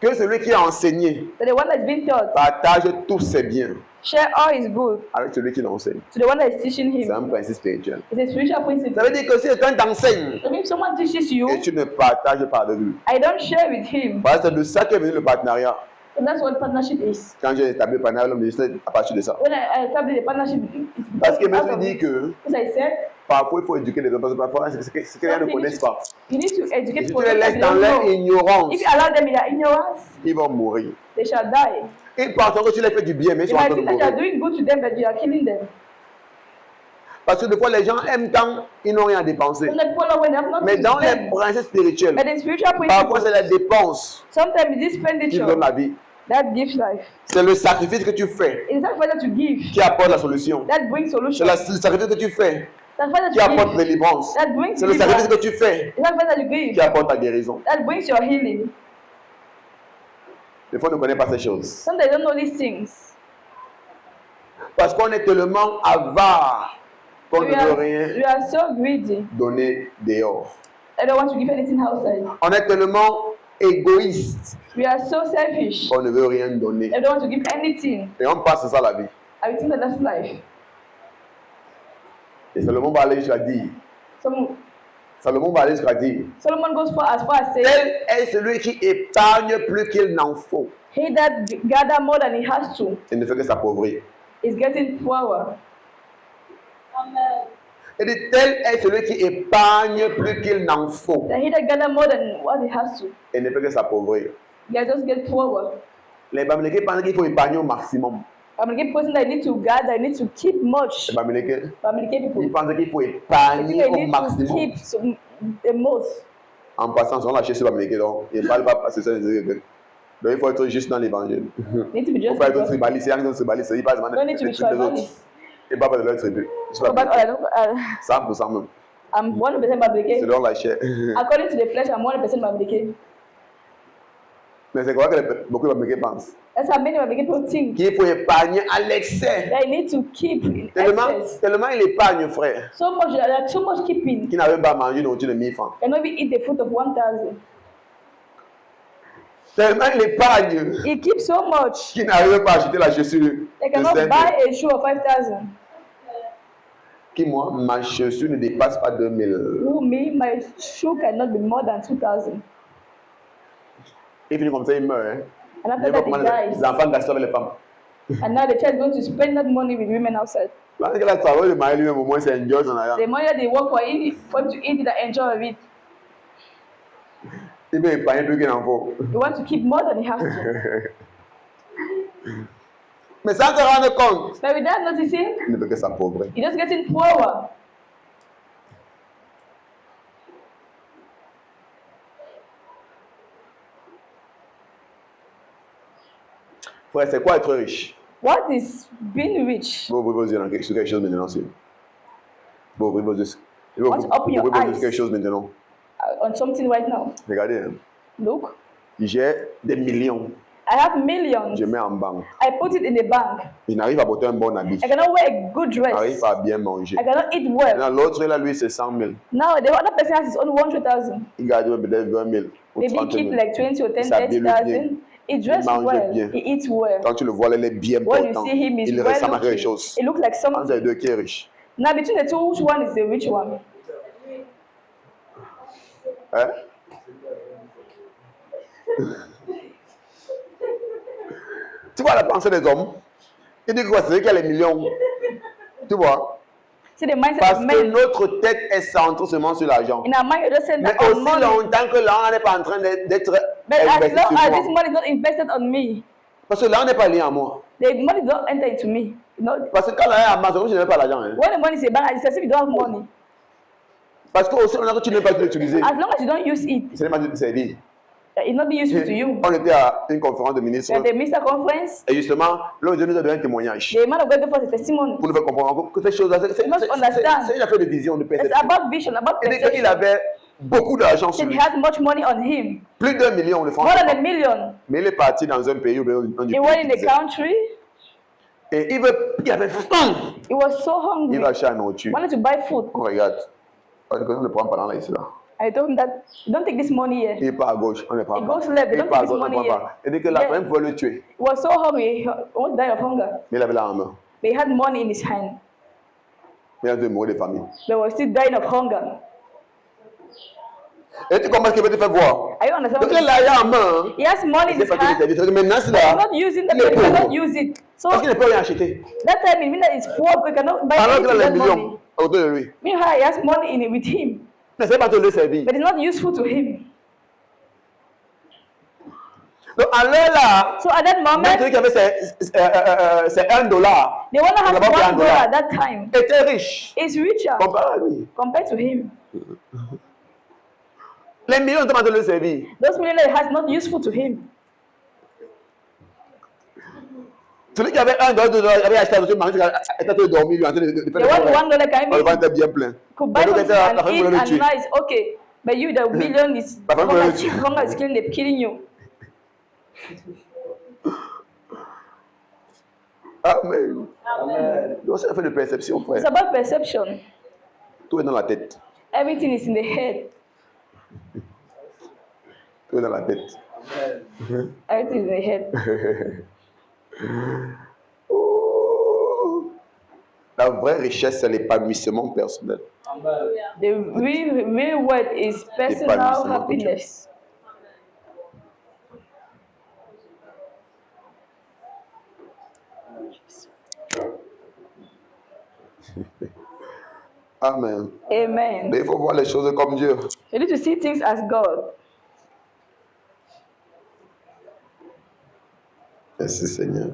Que celui qui a enseigné That the one that is being taught, partage tous ses biens share all his good avec celui qui l'enseigne. to the one that is teaching C'est un him. principe spirituel. It's a spiritual principle. Ça veut dire que si quelqu'un t'enseigne So if someone teaches you, et tu ne partages pas avec lui, I don't share with him. parce que c'est de ça qu'est venu le partenariat. So that's what partnership is. Quand j'ai établi le partenariat, l'homme dit à partir de ça. When I established a partnership, it's Parce que out même of dit it. que As I said, parfois il faut éduquer les gens, parce que parfois c'est ce que les gens ne connaissent pas. you need to Et educate si people tu les that laisses they dans don't leur know. ignorance, If you allow them in their ignorance, ils vont mourir. they shall die. Ils pensent que tu les fais du bien, mais ils You sont en might train de think that you are mourir. doing good to them, but you are killing them. Parce que des fois les gens aiment quand ils n'ont rien à dépenser. Sometimes people are when they have nothing Mais to dans les spend. principes spirituels, But in spiritual parfois principles, c'est la dépense sometimes it's qui donne expenditure la vie. that gives life. C'est le sacrifice que tu fais It's that father to give qui apporte la solution. that brings C'est solution. le sacrifice que tu fais That father qui to apporte give délivrance. that brings C'est le sacrifice que deliverance. tu fais It's that father to qui give apporte ta guérison. that brings your healing. Des fois, on ne connaît pas ces choses. Sometimes they don't know these things. Parce qu'on est tellement avare qu'on ne veut rien We are so greedy. donner dehors. I don't want to give anything outside. On est tellement égoïste We are so selfish. qu'on ne veut rien donner. I don't want to give anything. Et on passe ça la vie. I think that that's life. Et Salomon va aller jusqu'à dire, Solomon goes as far as saying, tel est celui qui épargne plus qu'il n'en faut. he that gather more than he has to Il ne fait que s'appauvrir. is getting poorer. Il dit, tel est celui qui épargne plus qu'il n'en faut. That he that gather more than what he has to, Il ne fait que s'appauvrir. they just get poorer. Les Bamileke pensent qu'il faut épargner au maximum. I'm a person that need to gather, I need to keep much. Les Bamileke, Communicate ils people. pensent qu'il faut I think épargner I au need to maximum. keep some, the most. En passant, on lâché sur Bamileke, donc il ne parle pas parce que c'est donc il faut être juste dans l'évangile. You need to be Il ne just faut pas être because. tribaliste, il y a un tribaliste, il passe You don't need to be des trucs des autres. tribalist. Et pas de leur tribu. Go back, uh, 100% même. I'm 100% C'est Babylike. dans la chair. According to the flesh, I'm 100% Babylike. Mais c'est quoi que beaucoup de Bamileke pensent? That's how many Babylike people think. Qu'il faut épargner à l'excès. That I need to keep in excess. Tellement il épargne, frère, So much, like so much keeping. qu'il n'arrive pas à manger une nourriture de 1000 francs. Cannot even eat the fruit of 1,000. Tellement il épargne He keeps so much. qu'il n'arrive pas à acheter la chaussure They de cannot 5 buy a shoe of 5,000. Qui moi, ma chaussure ne dépasse pas 2000. Who me, my shoe cannot be more than 2,000. Il finit comme ça, il meurt. Hein. And after Il voit that, comment he les dies. enfants gastent avec les femmes. And now the church is going to spend that money with women outside. Parce que là, ça va, le mari lui-même, au moins, c'est un job en arrière. The money that they work for him to eat it and enjoy of it. Il veut épargner plus qu'il en faut. He wants to keep more than he has to. Mais sans se rendre compte, But without noticing, il ne veut que s'appauvrir. he's just getting poorer. Frère, c'est quoi être riche? What is being rich? Vous ouvrez vos yeux sur quelque chose maintenant, s'il vous ouvrez vos yeux. Vous Want to open your ouvrez vos yeux eyes. sur quelque chose maintenant. On something right now. Regardez, hein. Look, J'ai des millions. I have millions. Je mets en banque. I put it in the bank. Il n'arrive à porter un bon habit. I cannot wear a good Il n'arrive dress. pas à bien manger. I cannot eat well. Maintenant, l'autre, là, lui, c'est 100 000. Now the other person has his own 100,000. Il garde peut-être 20 000 ou Maybe 30 000. keep like 20 or 10, Ça, bien, 30,000. He dresses mange well. bien. He eats well. Quand tu le vois, il est bien When you portant. see him, he's Il well ressemble à quelque looking. chose. It looks like Entre les something. deux, qui est riche? Now between the two, which one is the rich one? Hein? Tu vois la pensée des hommes? Il dit quoi? C'est lui qui a les millions. Tu vois? See the mindset Parce of que men. notre tête est centrée seulement sur l'argent. In our mind, you're just saying Mais that on aussi money. longtemps que l'argent n'est pas en train d'être But as investi long as sur this moi. money is not invested on me, Parce que l'argent n'est pas lié à moi. the money don't enter into me. No. Parce que quand l'argent est à moi, c'est comme si je n'avais pas l'argent. Hein. When the money is a bank, it's as if you don't have money. Parce que aussi, on a que tu n'es pas l'utiliser. As long as you don't use it, Ce n'est pas de te servir. it not be useful to you. On était à une conférence de ministres. At the minister conference, Et justement, l'homme de Dieu nous a donné un témoignage. the man of God gave us a testimony. Pour nous faire comprendre que ces choses-là, c'est You must understand. une affaire de vision, de It's perception. about vision, about Il dit qu'il perception. avait beaucoup d'argent sur He lui. had much money on him, Plus d'1 million de francs. more than a million. Mais il est parti dans un pays où on He went in the country. et il avait faim. He was so Il hungry. va acheter la nourriture. Wanted to buy food. On regarde. On ne prend pas dans là, ici là. I told him that don't take this money here. Il part à gauche, on ne prend He pas. goes left, they Il don't part à take this gauche, on ne money prend here. pas. Il dit que la Yeah. faim pouvait le tuer. He was so hungry, he won't die of hunger. Mais il avait la main. But he had money in his hand. Mais il a dû mourir de famille. They were still dying of hunger. Et tu comprends ce qu'il veut te faire voir? Are you understand? Donc il a l'argent en main. He has money in Il his sait pas qu'il hand. est servi. Maintenant c'est He's là. not using the Il est money, he pauvre. cannot use it. So Parce qu'il ne peut rien acheter. that time it means that he's poor, he cannot buy Alors anything qu'il with a that les money. millions autour de lui. Meanwhile, he has money in it with him, Il ne sait pas te le servir. but it's not useful to him. Donc à l'heure là, So at that même moment, celui qui avait ses $1, the one that has il n'avait pas $1 $1, at that time était riche is richer comparé à lui. compared to him. Les millions ne sont pas de le servir. Those millionaires has not useful to him. Celui qui avait $1, $2, il avait acheté la nourriture, il était en train de dormir, lui, en train de The faire one des $1 can le be ventre était bien plein. could buy Mais l'autre something était à la and fin, eat il voulait le and tuer. nice. Okay, but you, the million is La femme voulait le hunger tuer. hunger is killing, they're killing you. Amen. Donc c'est un fait de perception, It's frère. about perception. Tout est dans la tête. Everything is in the head. Tout est dans la tête. Everything is in the head. Oh. La vraie richesse, c'est l'épanouissement personnel. The real word is personal Épanouissement happiness. Amen. Amen. Mais il faut voir les choses comme Dieu. You need to see things as God. Merci Seigneur.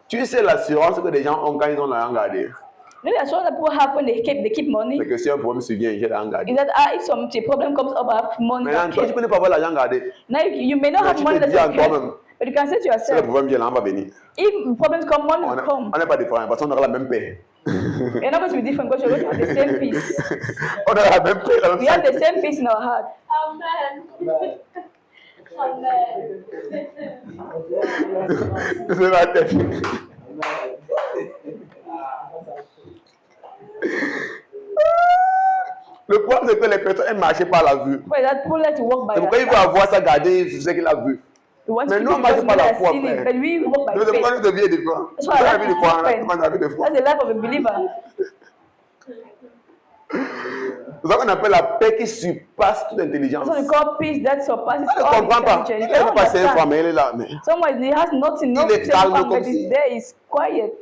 Tu sais l'assurance que les gens ont quand ils ont l'argent gardé. You know, the assurance that people have when they keep money C'est que si un problème survient, j'ai l'argent gardé. is that if some problem comes up, I have money. Maintenant, toi, tu kept. peux ne pas avoir l'argent gardé. Now you may not Mais have tu money te that dis à you kept, toi-même, but you can say to si le yourself, problème vient, l'argent va venir. if problems come, money On will come. n'est pas différents parce qu'on aura la même paix. You're not going to be different because you're going to have the same peace. On aura la même paix, la même We have the santé. same peace in our heart. Amen. Amen. C'est la tête. Le problème, c'est que les personnes aiment marcher par la vue. But that people like to walk by C'est pourquoi il that faut sight. avoir ça gardé, c'est ce qu'il a vu. We want to Mais keep nous, on it marche because par we la have foi, seen it, frère. but we walk by Nous devons faith. nous devenir différents. That's On why a our la vie de life is foi, different. on a la vie de foi. That's the life of a believer. C'est ça qu'on appelle la paix qui surpasse toute intelligence. That's what we call peace that surpasses On ne all comprend pas. intelligence. Il You n'est cannot pas cinq fois, understand. mais il est là. Mais Someone he has nothing, no Il est self calme harm, comme but si- he's there, he's quiet.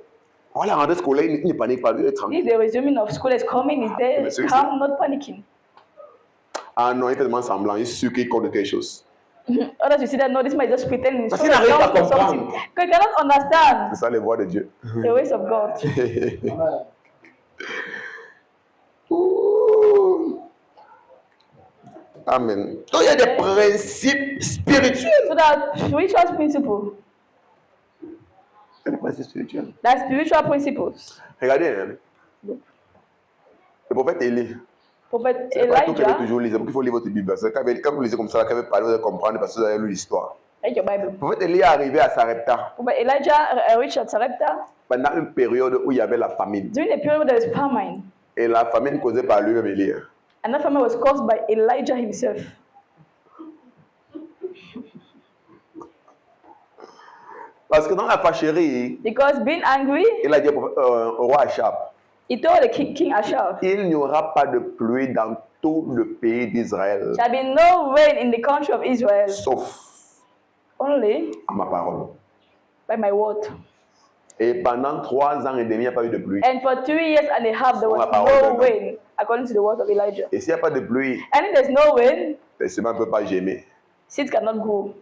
on l'a rentré scolaire, il ne panique pas, lui, il est tranquille. If the resuming of school is coming, he's there, Mais c'est- calm, not panicking. Ah non, il fait tellement semblant, il est sûr qu'il compte quelque chose. Others you see that no, this man is just pretending. He's Parce trying qu'il to n'arrive pas à count for something. comprendre. Because he cannot understand C'est ça les voies de Dieu. the ways of God. Ouh. Amen. Donc il y a des principes spirituels. So that spiritual principle, Il y a des principes spirituels. that spiritual principles. Regardez, hein. Le prophète Élie. Prophet C'est pas tout que Elijah, toujours lire, c'est qu'il faut lire votre Bible. C'est quand vous lisez comme ça, quand vous parlez, vous allez comprendre parce que vous avez lu l'histoire. like your Bible. Le prophète Élie est arrivé à Sarepta Prophet Elijah reached at Sarepta pendant une période où il y avait la famine. during the period where there was famine. Et la famine causée par lui-même Élie. And that famine was caused by Elijah himself. Parce que dans la fâcherie, Because being angry, il a dit au roi Achab, he told the king Ashab, il n'y aura pas de pluie dans tout le pays d'Israël, shall be no rain in the country of Israel, sauf only à ma parole. by my word. Et pendant 3 ans et demi, il n'y a pas eu de pluie. And for 3 years and a half, there Selon was la parole no d'un homme. rain, according to the word of Elijah. Et s'il n'y a pas de pluie, And if there's no rain, les semences ne peuvent pas germer. seeds cannot grow.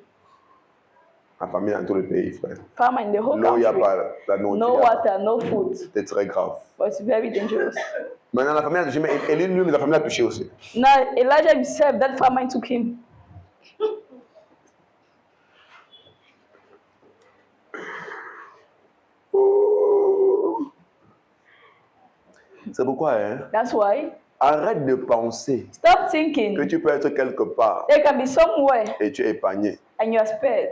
La famille dans tout le pays, frère. Farmer in the whole L'eau, il n'y a country, pas. La nourriture, no il y a pas. water, no food. C'était très grave. But it's very dangerous. Maintenant, la famille a touché, mais Élie, lui, la famille a touché aussi. Now, Elijah himself, that famine took him. C'est pourquoi, hein, That's why, arrête de penser stop que thinking tu peux être quelque part there can be somewhere et tu es épargné. and you are spared.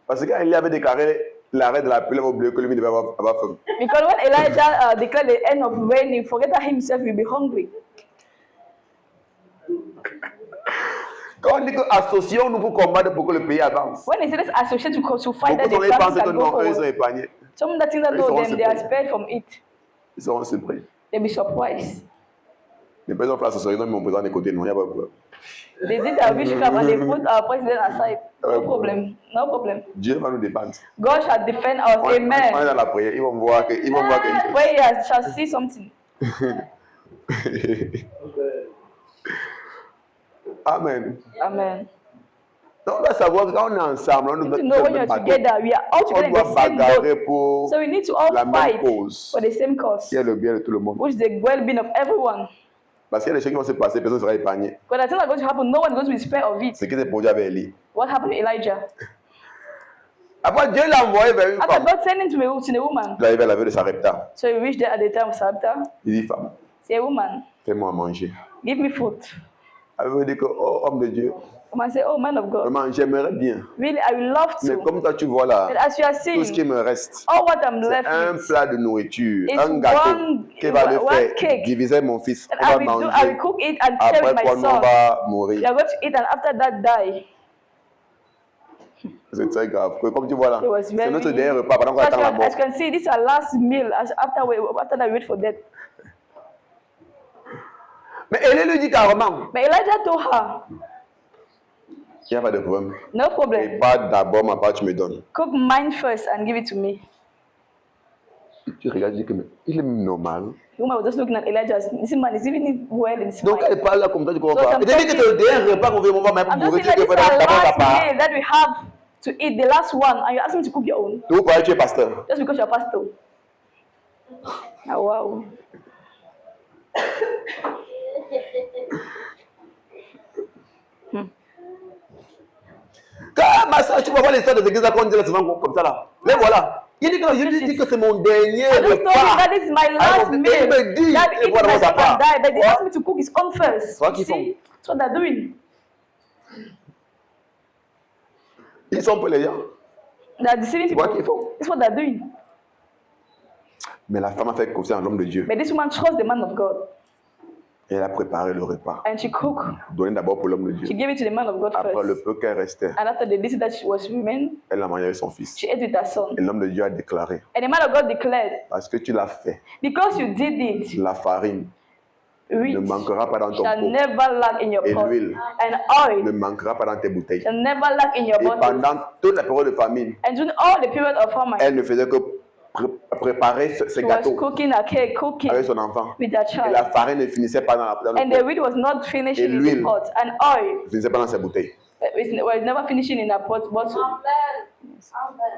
Parce que quand Élie avait déclaré l'arrêt de la pluie, il avait oublié que lui devait avoir faim. Because when Elijah declared the end of rain, he forgot that himself will be hungry. Quand on dit que associons-nous pour combattre pour que le pays avance, When he said let's associate to fight that beaucoup the de gens country pensent que can go non, eux, ils sont forward. épargnés. Some that think that Ils no, seront them, they are surpris. spared from it. Ils seront surpris. They'll be surprised. Les présidents font l'association, ils m'ont président des côtés, non, il n'y a pas de problème. They did a witchcraft and they put our president aside. No problem. No problem. Dieu va nous défendre. God shall defend us. On est Amen. dans la prière, ils vont voir quelque chose. Prayers shall see something. Amen. Amen. Donc, on doit savoir que quand on est ensemble, on You doit need to know when you're together, we are all on together in doit the same bagarrer boat. pour So we need to all la même fight cause, for the same cause, qui est le bien de tout le monde. which is the well-being of everyone. Parce qu'il y a des choses qui vont se passer, personne ne sera épargné. Because the things that are going to happen, no one is going to be spared of it. Ce qui s'est produit avec Élie. What happened to Elijah? Après, Dieu l'a envoyé vers une After femme. God sent him to a woman, Il arrive à la veille de Sarepta. so he reached there at the time of Sarepta. Il dit, femme, Say, woman, fais-moi à manger. give me food. Elle veut dire que, oh, homme de Dieu, Woman say, oh, man of God, vraiment, j'aimerais bien. really, I would love Mais to. comme toi, tu vois là, But as you are tout ce qui seeing, me reste, all what I'm c'est left un with, plat de nourriture, It's un gâteau one- qui va le one faire cake. diviser mon fils. and On I va will do, I will manger. cook it and share Après with my quoi, nous, on son. va You mourir. are going to eat and after that die. C'est très grave. Comme tu vois là, It was c'est very- notre dernier repas pendant qu'on So attend la mort. as you can see, this is our last meal. After that, we wait for death. Mais Élie lui dit carrément, But Elijah told her, il n'y a pas de problème. no Et problem. pas d'abord ma part, tu me donnes. Cook mine first and give it to me. Tu regardes, tu dis que mais il est normal. The woman was just looking at Elijah. This man is even well in his Donc mind. elle parle là comme ça, tu comprends So pas. Et tu dis que c'est le dernier repas qu'on veut manger, mais I'm pour just mourir, saying tu dis that que this is our d'abord ta last part. meal that we have to eat, the last one, and you ask me to cook your own. Tu crois que tu es pasteur. Just because you're a pastor. Oh, wow. Quand ma soeur, tu vas voir l'histoire des églises là, qu'on dit là, souvent comme ça là. Les voilà. Il dit que, je lui dis que c'est mon dernier I just told him repas. that this is my last il meal. me dit, That et eat voilà, myself ça and part. die, but they Ouais. asked me to cook his own first. Toi You qui see, that's what they're doing. Ils sont pour les gens. They're deceiving Tu vois people. qu'ils font. That's what they're doing. Mais la femme a fait confiance en l'homme de Dieu. But this woman trusts the man of God, Et elle a préparé le repas. and she cooked. Donné d'abord pour l'homme de She Dieu. gave it to the man of God Après le first. peu qu'elle restait, And after the little that she was remain, elle a mangé avec son fils. she ate with her son. Et l'homme de Dieu a déclaré, And the man of God declared, parce que tu l'as fait, because you did it, la farine wheat ne manquera pas dans ton shall pot. never lack in your Et pot, l'huile and ne oil manquera pas dans tes bouteilles. shall never lack in your Et bottle. pendant toute la période de famine, And during all the period of famine, elle ne faisait que préparer ces she was gâteaux cooking a cake, cooking avec son enfant. with her Et la child. farine ne finissait pas dans And le the pot. wheat was not finishing Et in the l'huile. pot, and oil Ne finissait pas dans ses bouteilles. was never finishing in a pot bottle.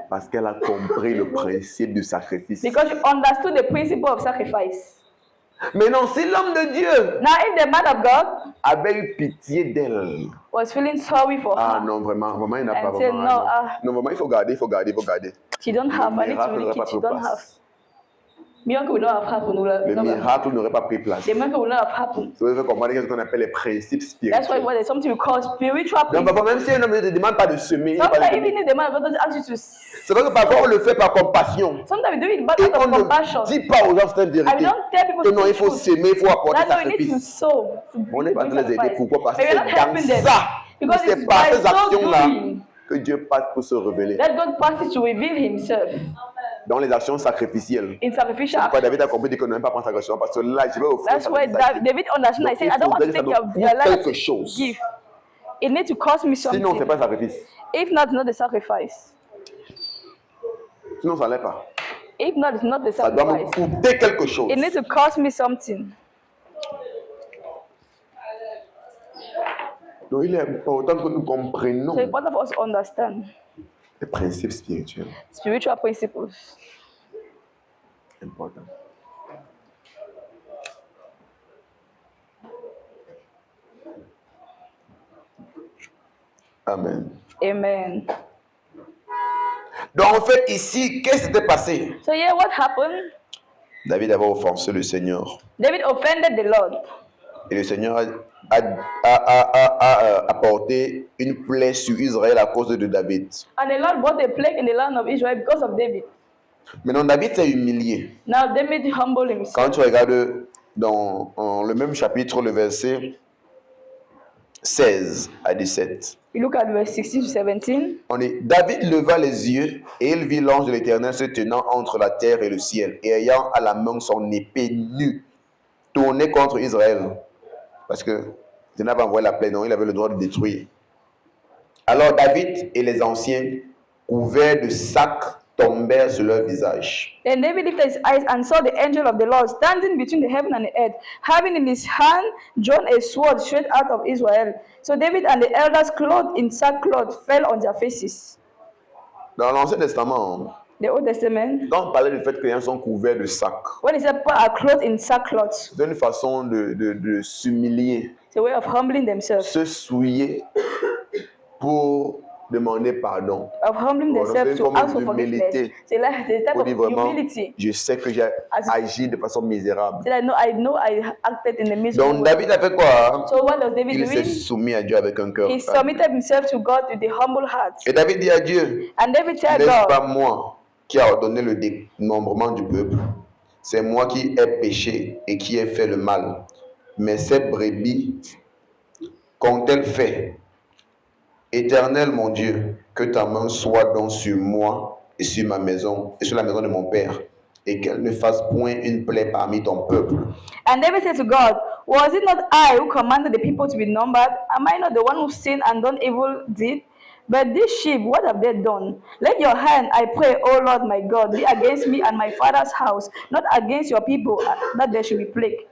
Parce qu'elle a compris le principe du sacrifice. Because she understood the principle of sacrifice. Maintenant, si l'homme de Dieu Now, if the man of God avait eu pitié d'elle, was feeling sorry for ah her, non, vraiment, il n'a And pas say, vraiment. no, Ah, ah. non, vraiment, il faut garder. she don't have. I need to miracle really n'aurait keep. pas She pris don't have. place. Miracle will not have happened. Le miracle n'aurait pas pris place. The miracle will not have happened. Vous devez comprendre ce qu'on appelle les principes That's why spirituels. there's something we call spiritual Donc, principle. parfois, même si un homme ne te demande pas de semer, il va Sometimes le even semer. if the man of God doesn't ask you to, C'est vrai que parfois on le fait par compassion. sometimes we do it but Et out on of compassion. ne dit pas aux gens certaines I vérités. don't tell people Que non, to il faut choose. s'aimer, il faut apporter That's why we need to sacrifice. sow. On est pas en train de les aider. sacrifice. Pourquoi? Parce que But we're not c'est dans helping them. ça, Because c'est it's par by ces so actions-là doing Que Dieu passe pour se révéler Let God pass it to reveal himself dans les actions sacrificielles. in sacrificial Pourquoi action. David a compris qu'il ne même pas prendre sacrifice parce que là, je vais offrir. That's why David understood. I said, I don't want to take your life quelque as a chose. gift. It needs to cost me Sinon, something. c'est pas un sacrifice. If not, it's not the sacrifice. Sinon, ça l'est pas. If not, it's not the Ça doit me sacrifice. coûter quelque chose. It needs to cost me something. Donc, il est important que nous comprenions So it's important for us to understand les principes spirituels. spiritual principles. Important. Amen. Amen. Donc, en fait, ici, qu'est-ce qui s'était passé? So yeah, what happened? David avait offensé le Seigneur. David offended the Lord. Et le Seigneur a apporté une plaie sur Israël à cause de David. And the Lord brought a plague in the land of Israel because of David. Maintenant, David s'est humilié. Now David humbled Quand himself. tu regardes dans le même chapitre, le verset 16 à 17, You look at verse 16 to 17. on dit, David leva les yeux et il vit l'ange de l'Éternel se tenant entre la terre et le ciel et ayant à la main son épée nue tournée contre Israël. Parce que il n'avait pas envoyé la plaie, non, il avait le droit de détruire. Alors David et les anciens, couverts de sacs, tombèrent sur leur visage. Then David lifted his eyes and saw the angel of the Lord standing between the heaven and the earth, having in his hand drawn a sword straight out of Israel. So David and the elders, clothed in sackcloth, fell on their faces. Dans l'Ancien Testament, The Old Testament, quand on parlait du fait que les gens sont couverts de sacs, when he said people are clothed in sackcloth, c'est une façon de s'humilier, it's a way of humbling themselves, se souiller pour demander pardon. of humbling Bon, themselves c'est une to forme ask for d'humilité. forgiveness. C'est like the type Pour of dire vraiment, humility. je sais que j'ai agi de façon misérable. Say that, no, I know I acted in a miserable Donc way. David a fait quoi? So what does David Il s'est do? soumis à Dieu avec un cœur. He submitted himself to God with a humble heart. Et David dit à Dieu, And David said, n'est-ce God, pas moi qui a ordonné le dénombrement du peuple? C'est moi qui ai péché et qui ai fait le mal. Mais ces brebis qu'ont-elles fait? Éternel mon Dieu, que ta main soit donc sur moi et sur ma maison et sur la maison de mon père, et qu'elle ne fasse point une plaie parmi ton peuple. and David said to God, was it not I who commanded the people to be numbered? Am I not the one who sinned and done evil deed? But these sheep, what have they done? Let your hand, I pray, O Lord my God, be against me and my father's house, not against your people, that there should be plague.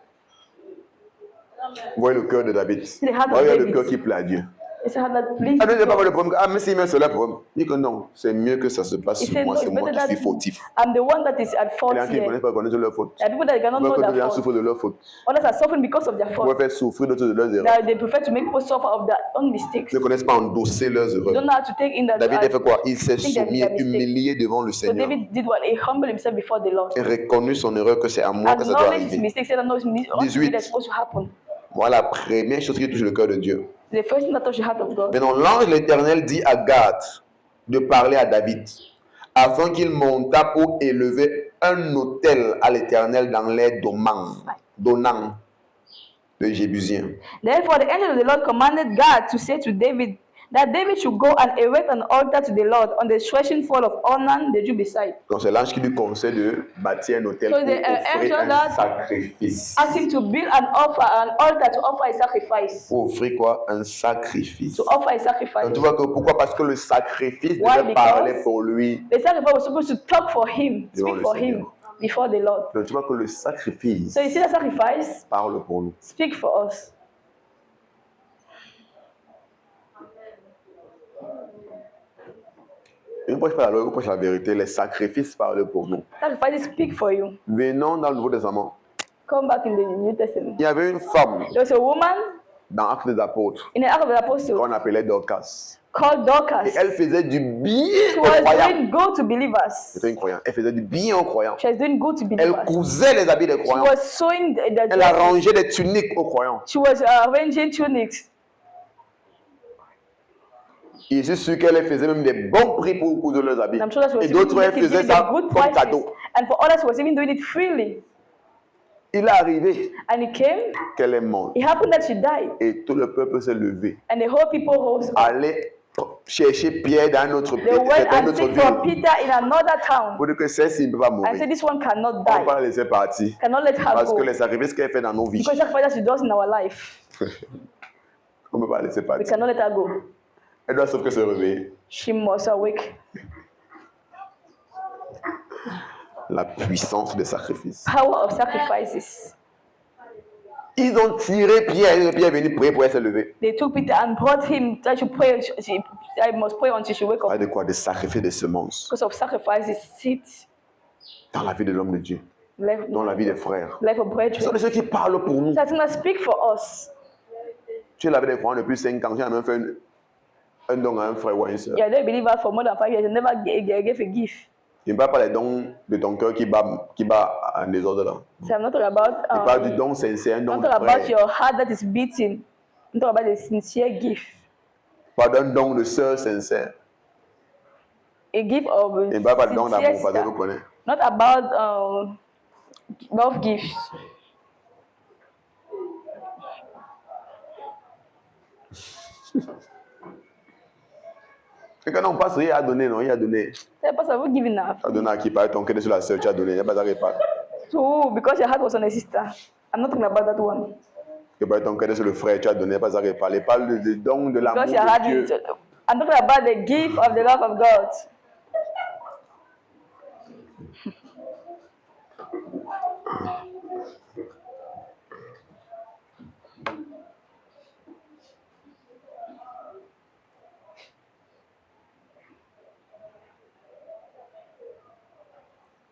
Vous voyez le cœur de David. The heart of Voyez le David. cœur qui plaît à Dieu. It's how that please. Ah, non, c'est pas le problème. Ah, mais s'il met cela, problème. Il dit que non, c'est mieux que ça se passe He sur said, moi, no, c'est it's moi better qui that suis fautif. I'm the one that is at fault Il y en a qui ne here. connaissent pas connaître leur faute. There are people that cannot Vous know voyez que les their gens fault. souffrent de leur faute. Others are suffering because of their Vous fault. pouvez faire souffrir d'autres de leurs erreurs. That they prefer to make people suffer of their own mistakes. Ils ne connaissent pas endosser leurs They erreurs. don't know how to take in that. David a fait quoi? Il s'est think that soumis, they are mistaken. humilié devant le So Seigneur. David did what? He humbled himself before the Lord. Et reconnu son erreur que c'est à moi que ça doit Acknowledge his arriver. mistake. Said, no, it's 18. that's supposed to happen. Voilà la première chose qui touche le cœur de Dieu. The first thing that touched the heart of God. Maintenant, l'ange de l'Éternel dit à Gad de parler à David afin qu'il montât pour élever un autel à l'Éternel dans les Donang de Jébusiens. Therefore, the angel of the Lord commanded God to say to David that David should go and erect an altar to the Lord on the threshing floor of Ornan the Jebusite. Donc c'est l'ange qui lui conseille de bâtir un autel So pour the offrir angel un that sacrifice. asked him to build an altar to offer a sacrifice. Pour offrir quoi? Un sacrifice. To offer a sacrifice. Donc tu vois que pourquoi? Parce que le sacrifice Why? devait Because parler pour lui. The sacrifice was supposed to talk for him, Devant speak le for Seigneur. him before the Lord. Donc tu vois que le sacrifice So you see the sacrifice parle pour nous. speak for us. Une fois je parle la loi, une fois je la vérité, les sacrifices parlent pour nous. Sacrifices speak for you. Venons dans le Nouveau Testament. Come back in the New Testament. Il y avait une femme There was a woman dans Actes des Apôtres in the Act of the Apostles qu'on appelait Dorcas. called Dorcas. Et elle faisait du bien She aux was croyants. doing good to believers. C'était une croyante. Elle faisait du bien aux croyants. She was doing good to Elle believers. cousait les habits des She croyants. was sewing the Elle dresses. arrangeait des tuniques aux croyants. She was arranging tunics. Et je suis sûr qu'elle faisait même des bons prix pour coudre leurs habits. And I'm sure that she was Et even d'autres, elle giving faisait them ça good comme prices. cadeau. And for others, she was even doing it freely. Il est arrivé And it came, qu'elle est morte. it happened that she died. Et tout le peuple s'est levé. And the whole people rose up Allait chercher Pierre dans un autre They went and autre seek for ville. Peter in another town. Pour dire que celle-ci ne peut pas And mourir. said, this one cannot On ne peut die. pas la laisser partir. Cannot let her Parce que go. les sacrifices qu'elle fait dans nos vies, Because sacrifices she does in our life, on ne peut pas la laisser we partir. cannot let her go. Elle doit sauf que se réveiller. She must awake. La puissance des sacrifices. Power of sacrifices. Ils ont tiré Pierre et Pierre est venu prier pour elle se lever. They took Peter and brought him that she pray. I must pray until she wake Pas up. de quoi? De sacrifier des semences Because of sacrifices, seeds, dans la vie de l'homme de Dieu, life, dans la vie des frères. life of Ce sont brethren. des ceux qui parlent pour nous. That's going to speak for us. Tu es là avec des croyants depuis 5 ans, tu as même fait un don à un frère ou à une soeur. Yeah, they believe us for more than 5 years. They never gave a gift. Je ne parle pas des dons de ton cœur qui bat en désordre là. So I'm not talking about. Je parle du don sincère, un I'm don not de talking about frère. your heart that is beating. I'm talking about a sincere gift. Pas d'un don de sœur sincère. A gift of Je ne parle pas de don sincere d'amour, parce que sister. vous connaissez. Not about love gifts. Et quand on passe, il a donné, non, il a donné. Say, Pastor, have you given enough? Tu as donné à qui? Pas ton cœur sur la sœur, tu as donné. Il n'y a pas ça qui parle. So, because your heart was on a sister. I'm not talking about that one. Que pas ton cœur sur le frère, tu as donné. Il n'y a pas ça qui parle. Il parle de don de l'amour Because your heart de Dieu. is. I'm talking about the gift of the love of God.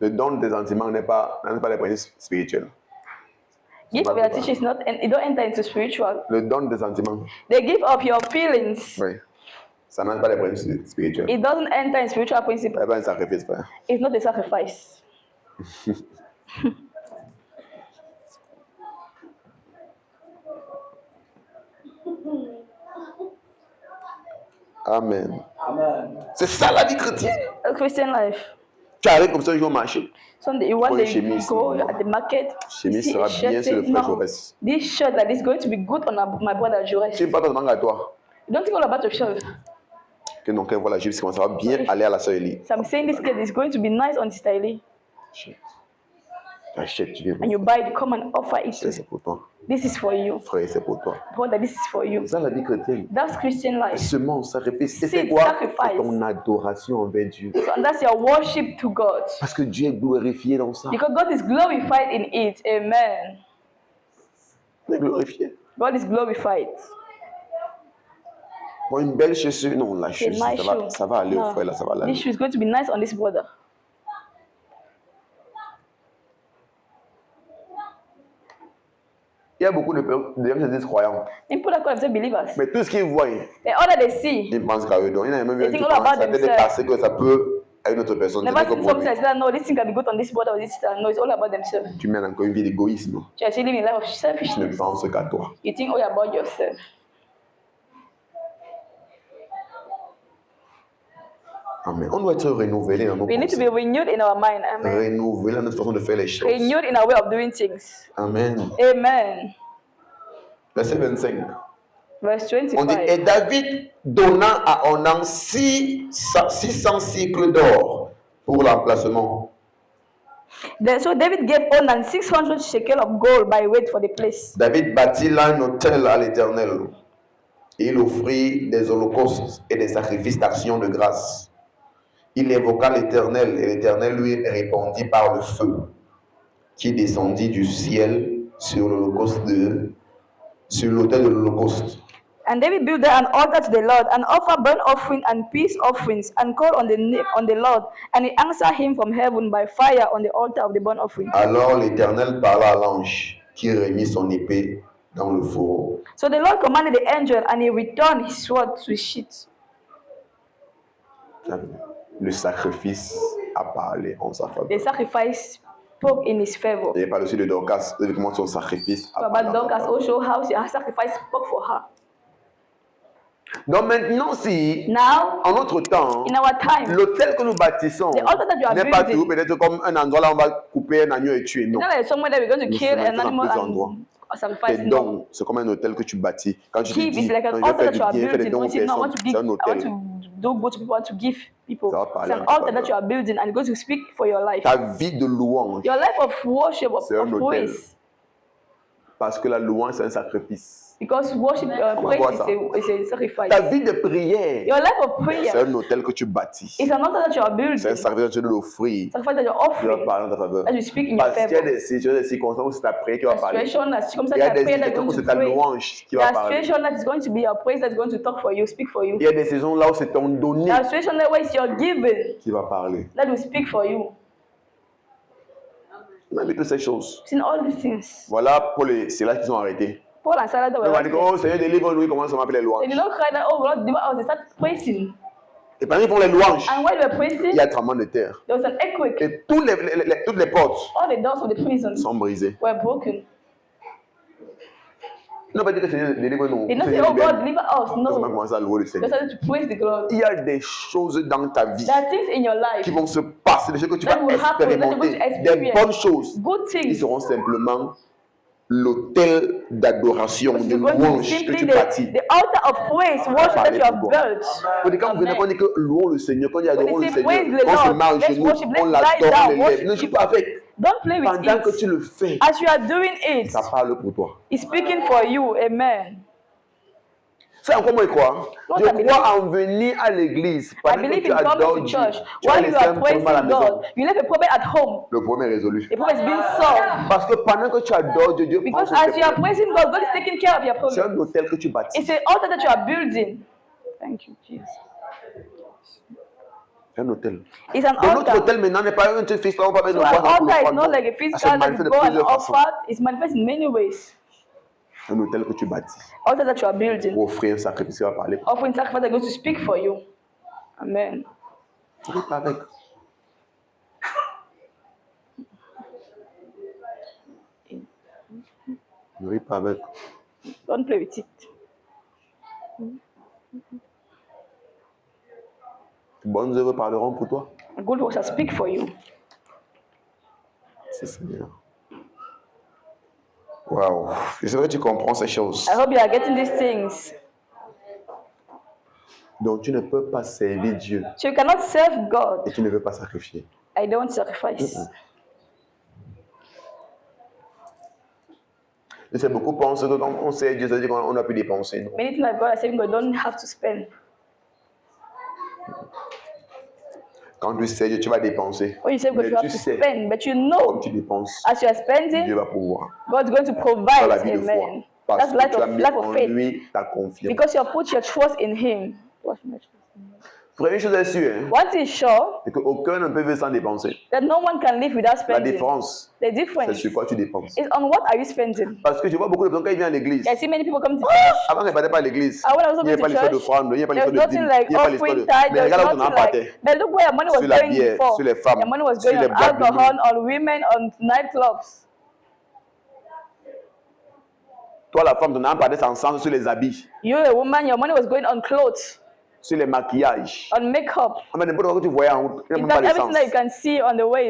Le don des sentiments n'est pas les principes spirituels. Gift of your teaching is not, and it don't enter into spiritual. Le don des sentiments, The gift of your feelings, oui. Ça n'a pas les principes spirituels. it doesn't enter in spiritual Ce principle. n'est pas un sacrifice, frère. It's not a sacrifice. Amen. C'est ça la vie chrétienne. A Christian life. Tu arrives comme ça un jour au marché. Sunday, you want Pour une to chemise, go non. at the market, you Chemise see sera a shirt, bien say, sur le frère no, Jaurès. this shirt that is going to be good on my brother Jaurès. Tu ne parles pas seulement à toi. You don't think all about yourself. Que non, qu'elle voit la juive, comment ça va bien aller à la sœur Elie. So I'm saying this kid is going to be nice on Sister Eli. Achète. Achète, tu viens. And you buy it, come and offer it to C'est pour toi. This is for you. Frère, c'est pour toi. Brother, this is for you. C'est ça la vie chrétienne. That's Christian life. Semence, sacrifice. Et c'est Seed, quoi? sacrifice. C'est ton adoration envers Dieu. So that's your worship to God. Parce que Dieu est glorifié dans ça. Because God is glorified in it. Amen. Il est glorifié. God is glorified. Bon, une belle chaussure. Non, la A chaussure, nice shoe. ça va aller au No. frère, là, ça va This aller. shoe is going to be nice on this brother. Il y a beaucoup de gens qui se disent croyants. People that call themselves believers. Mais tout ce qu'ils voient, The all that they see, ils pensent qu'à eux. Donc, il y en a même They un qui think all pense about ça peut themselves. passer que ça peut à une autre personne. never C'est que seen pour something lui. like that. No, this thing can be good on this brother or this sister. No, it's all about themselves. Tu mènes encore une vie d'égoïsme. You're actually living a life of Tu ne selfishness. penses qu'à toi. You think all about yourself. Amen. On doit être renouvelé dans nos We need to pensées. be renewed in our mind. Amen. Renouvelé dans notre façon de faire les choses. Renewed in our way of doing things. Amen. Amen. Verset 25. Verse On dit, et 25. David donna à Onan 600 cycles d'or pour l'emplacement. So David gave Onan 600 shekels of gold by weight for the place. David bâtit là un autel à l'Éternel. Il offrit des holocaustes et des sacrifices d'action de grâce. Il évoqua l'Éternel et l'Éternel lui répondit par le feu qui descendit du ciel sur l'autel de l'Holocauste. And David built there an altar to the Lord and offered burnt offering and peace offerings and called on the Lord, and he answered him from heaven by fire on the altar of the burnt offering. Alors l'Éternel parla à l'ange qui remit son épée dans le fourreau. So the Lord commanded the angel, and he returned his sword to his sheath. Le sacrifice a parlé en sa faveur. The sacrifice spoke in his favor. Il parle aussi de Dorcas, de comment son sacrifice a parlé. But Dorcas also how her sacrifice spoke for her. Donc maintenant, si Now, en notre temps, in our time, l'autel que nous bâtissons The altar that you are n'est pas building- tout peut-être comme un endroit là où on va couper un agneau et tuer. Non. it's not like somewhere that we're going to Nous kill faisons an ça dans animal plusieurs endroits. and sacrifice. Tes No. dons, c'est comme un hôtel que tu bâtis. Quand tu te Keep dis, is like non, an je vais altar faire that du you are bien, faire des building. dons aux You say, no, I want personnes, to c'est un give, I want hôtel. to do good to people, want to give people. Ça va It's parler an en altar faveur. that you are building and it's going to speak for your life. Ta vie de louange, Your life of worship, C'est un of autel. praise. parce que la louange, c'est un sacrifice. Because worship, voir praise ça. is a sacrifice. Ta vie de prière, Your life of c'est prayer un hôtel que tu bâtis. is an altar that you are C'est building. un sacrifice que tu dois l'offrir. Sacrifice that you're Tu dois offering. parler en ta faveur. That you speak in your Parce qu'il y a favor. des situations, des circonstances où c'est ta prière qui va parler. Situation that's comme ça Il y a ta des prayer that's situations going où to c'est ta pray. louange qui There va are parler. situations that is going to be your praise that's going to talk for you, speak for you. Il y a des saisons là où c'est ton donné There are situations that where it's your giving qui va parler. that will speak for you. On a vu toutes ces choses. It's in all these things. Voilà pour les Silas qui sont arrêtés. Paul and Silas that On were m'a dit, arrested. oh Seigneur, délivre-nous, ils commencent à m'appeler les They louanges. did not cry that, oh Lord, deliver us. They start praising. Et pendant qu'ils font les louanges, And while they were il praising, y a un tremblement de terre. there was an earthquake. Et toutes les portes All the doors of the prison sont brisées. were broken. Ils n'ont pas dit que Seigneur, délivre-nous. They did not say, Seigneur, oh God, libère-nous. deliver us. Ils ont No. commencé à louer le They Seigneur. started to praise the God. Il y a des choses dans ta vie There are things in your qui life, vont se passer, des choses que tu That vas will happen, that you're going expérimenter, to experience. des bonnes choses good qui things. seront simplement l'autel d'adoration, de You're going to be louange que simply tu bâtis. the altar of praise, worship that you have pour toi. built. Quand vous venez, quand on dit que louons le Seigneur, quand on dit adorons When le they say praise Seigneur, the quand on se Lord, met en let's genoux, worship, on let's l'adore, lie on down, l'élève. worship Ne joue pas avec. Don't play with Pendant que it. tu le fais, As you are doing it, ça parle pour toi. it's speaking for you. Amen. C'est encore moi, quoi. What Je I believe- crois en venir à l'église. I Pendant que believe tu in adores coming to Dieu, church. tu as While you laissé un are problème praising à la maison. God, you left a problem at home. Le problème est résolu. The problem is being solved. Parce que pendant que tu adores Dieu, Dieu prend Because sur as tes you are problèmes. praising God, God is taking care of your C'est problem. un hôtel que tu bâtis. It's an altar that you are building. Thank you, Jesus. C'est un hôtel. It's an Donc notre altar. hôtel maintenant n'est pas un truc fixe, là, on va mettre So nos an voix dans le altar is fond. not like a Ça se physical that manifeste you de go and plusieurs façons. offer. It's manifest in many ways. Un hôtel que tu bâtis Altar that you are building. pour offrir un sacrifice qui va parler. Offering sacrifice that goes to speak for you. Amen. Tu ne pas avec. Ne ris pas avec. Don't play with it. De bonnes œuvres parleront pour toi. Good works shall speak for you. C'est Seigneur. Waouh. J'espère que tu comprends ces choses. I hope you are getting these things. Donc tu ne peux pas servir Dieu So you cannot serve God. et tu ne veux pas sacrifier. I don't sacrifice. Je sais, beaucoup pensent que quand on sert Dieu, ça veut dire qu'on a pu dépenser. Non. Many things that God is saying God don't have to spend. Quand tu sers Dieu, tu vas dépenser. When you say God, Mais you have tu to sais, spend, but you comme know tu dépenses, as you are spending, Dieu va pouvoir. God's going to Dans provide. la vie de foi. Amen. Parce That's que life tu as of, mis life of en faith. lui ta confiance. Because you have put your trust in Him. Frère, une chose est sûre, hein, One thing is sure c'est qu'aucun ne peut vivre sans dépenser. that no one can live without La spending. différence, The c'est difference sur quoi tu dépenses. is on what are you spending. Parce que je vois beaucoup de personnes quand ils viennent à l'église. I see many people come to church. Avant qu'ils ne partaient pas à l'église, I when I was il n'y avait pas going to l'histoire de church, offrande, il n'y avait pas There's l'histoire de dîme, nothing like il n'y avait pas l'histoire offering de... tithe. Mais There's regarde où ton nothing argent partait. like. But look where your money was Sur la going bière, before. sur les femmes, Your money was sur going les on boîtes de alcohol, nuit. on women, on nightclubs. Toi, la femme, ton argent partait sans sens sur les habits, You, a woman, your money was going on clothes, sur les maquillages. on makeup. Mais n'importe quoi que tu voyais en route, il n'y a In même pas fact, everything d'essence. that you can see on the way,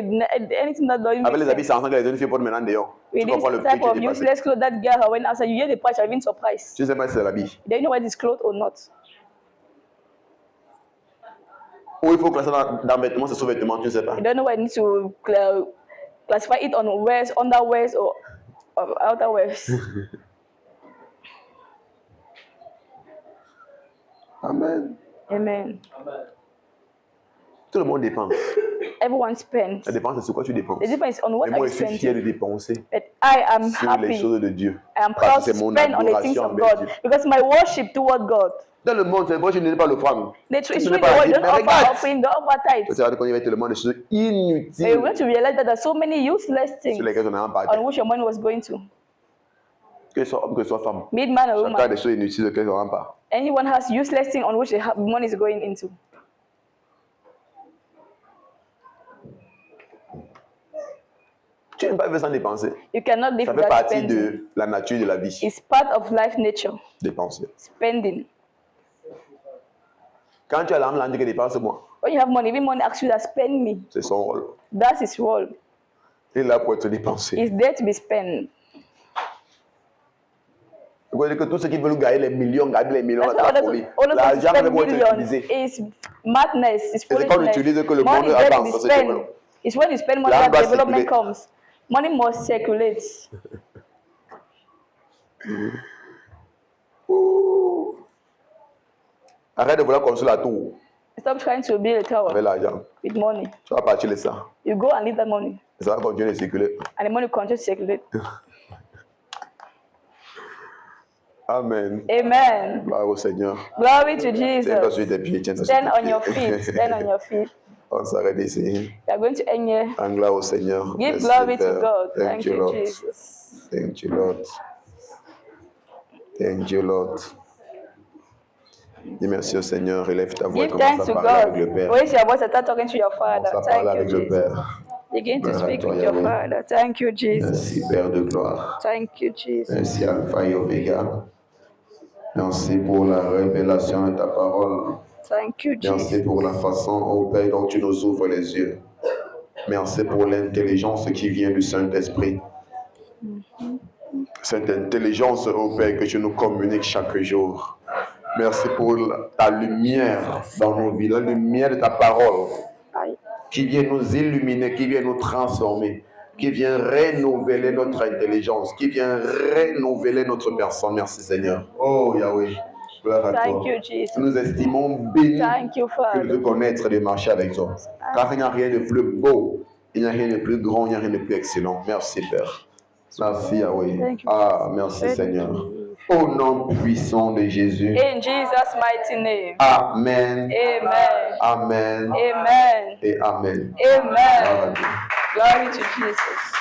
anything that doesn't Avec les make habits sense. sans sens que les jeunes filles portent maintenant dehors. Tu With this comprends le prix type qui of est dépassé. useless clothes that girl went outside, you hear the price, you're even surprised. Tu ne sais pas si c'est l'habit. Do you know where this clothes or not? Ou il faut classer dans vêtements, c'est sous-vêtements, tu ne sais pas. You don't know where you need to classify it on wears, underwears, or outerwears. Amen. Amen. Tout le monde dépense. Everyone spends. La dépense, c'est sur quoi tu dépenses. The difference is on what Et are moi, you je suis fier de spending. dépenser But I am sur les happy. choses de Dieu. I am proud Parce que to c'est mon spend on the things adoration of envers God Dieu. because my worship toward God. Dans le monde, c'est vrai, je n'ai pas l'offrande. It's Tu true n'es the pas word, dit, don't mais offer regarde. offering, don't offer Tu tithes. vas quand il y avait tellement de choses But you're inutiles going to realize that there are so many useless things sur lesquelles on n'a pas on which your money was going to. Que ce soit homme, que ce soit femme. Be it man or Chacun a woman. des choses inutiles auxquelles on n'a pas. Anyone has useless thing on which the money is going into. Tu n'aimes pas vivre sans dépenser. You cannot live Ça fait without partie spending. de la nature de la vie. It's part of life nature. Dépenser. Spending. Quand tu as l'âme, l'âme dit que dépense-moi. When you have money, even money asks you to spend me. C'est son rôle. That's his role. Il est là pour être dépensé. It's there to be spent. Vous voyez que tous ceux qui veulent gagner les millions, That's c'est why la folie. all of us L'argent spend va être millions utilisé. is madness, is C'est quand on foolishness. utilise que le Money monde is there to avance, be c'est spent. développé. It's when you spend money L'argent that doit development circuler. comes. Money must circulate. Arrête de vouloir construire la tour Stop trying to build a avec tower l'argent. with money. Tu vas partir de ça. You go and leave that money, Et ça va continuer de circuler. and the money continues to circulate. Amen. Amen. Gloire au Seigneur. Glory to Tiens-toi sur Jesus. tes pieds. Tiens-toi sur Stand tes on your pieds. feet. Stand on your feet. On s'arrête ici. We are going to end here. En gloire au Seigneur. Give Merci, glory to Père. God. Thank Thank you, you, Lord. Jesus. Thank you, Lord. Thank you, Lord. Dis merci au Seigneur. Élève ta voix et Give commence thanks à to parler avec le God. Père. Raise your voice and start talking to your Father. Commence à parler Thank avec you, le Jesus. Père. Begin to Gloire à speak toi, with your Yahweh. Father. Thank you, Jesus. Merci, Père de gloire. Thank you, Jesus. Merci, Alpha et Oméga. Merci pour la révélation de ta parole. Thank you, Merci Jesus. pour la façon, ô Père, dont tu nous ouvres les yeux. Merci pour l'intelligence qui vient du Saint-Esprit. Cette intelligence, ô Père, que tu nous communiques chaque jour. Merci pour ta lumière dans nos vies, la lumière de ta parole Aye. qui vient nous illuminer, qui vient nous transformer, qui vient renouveler notre intelligence, qui vient renouveler notre personne. Merci Seigneur. Oh Yahweh, gloire à toi. Thank you, Jesus. Nous estimons bénis Thank you, que de Father. te connaître et de marcher avec toi. Car il n'y a rien de plus beau, il n'y a rien de plus grand, il n'y a rien de plus excellent. Merci Père. Merci Yahweh. Thank you. Ah, merci Seigneur. Au nom puissant de Jésus. In Jesus' mighty name. Amen. Amen. Amen. Amen. Et Amen. Amen. Amen. Glory to Jesus.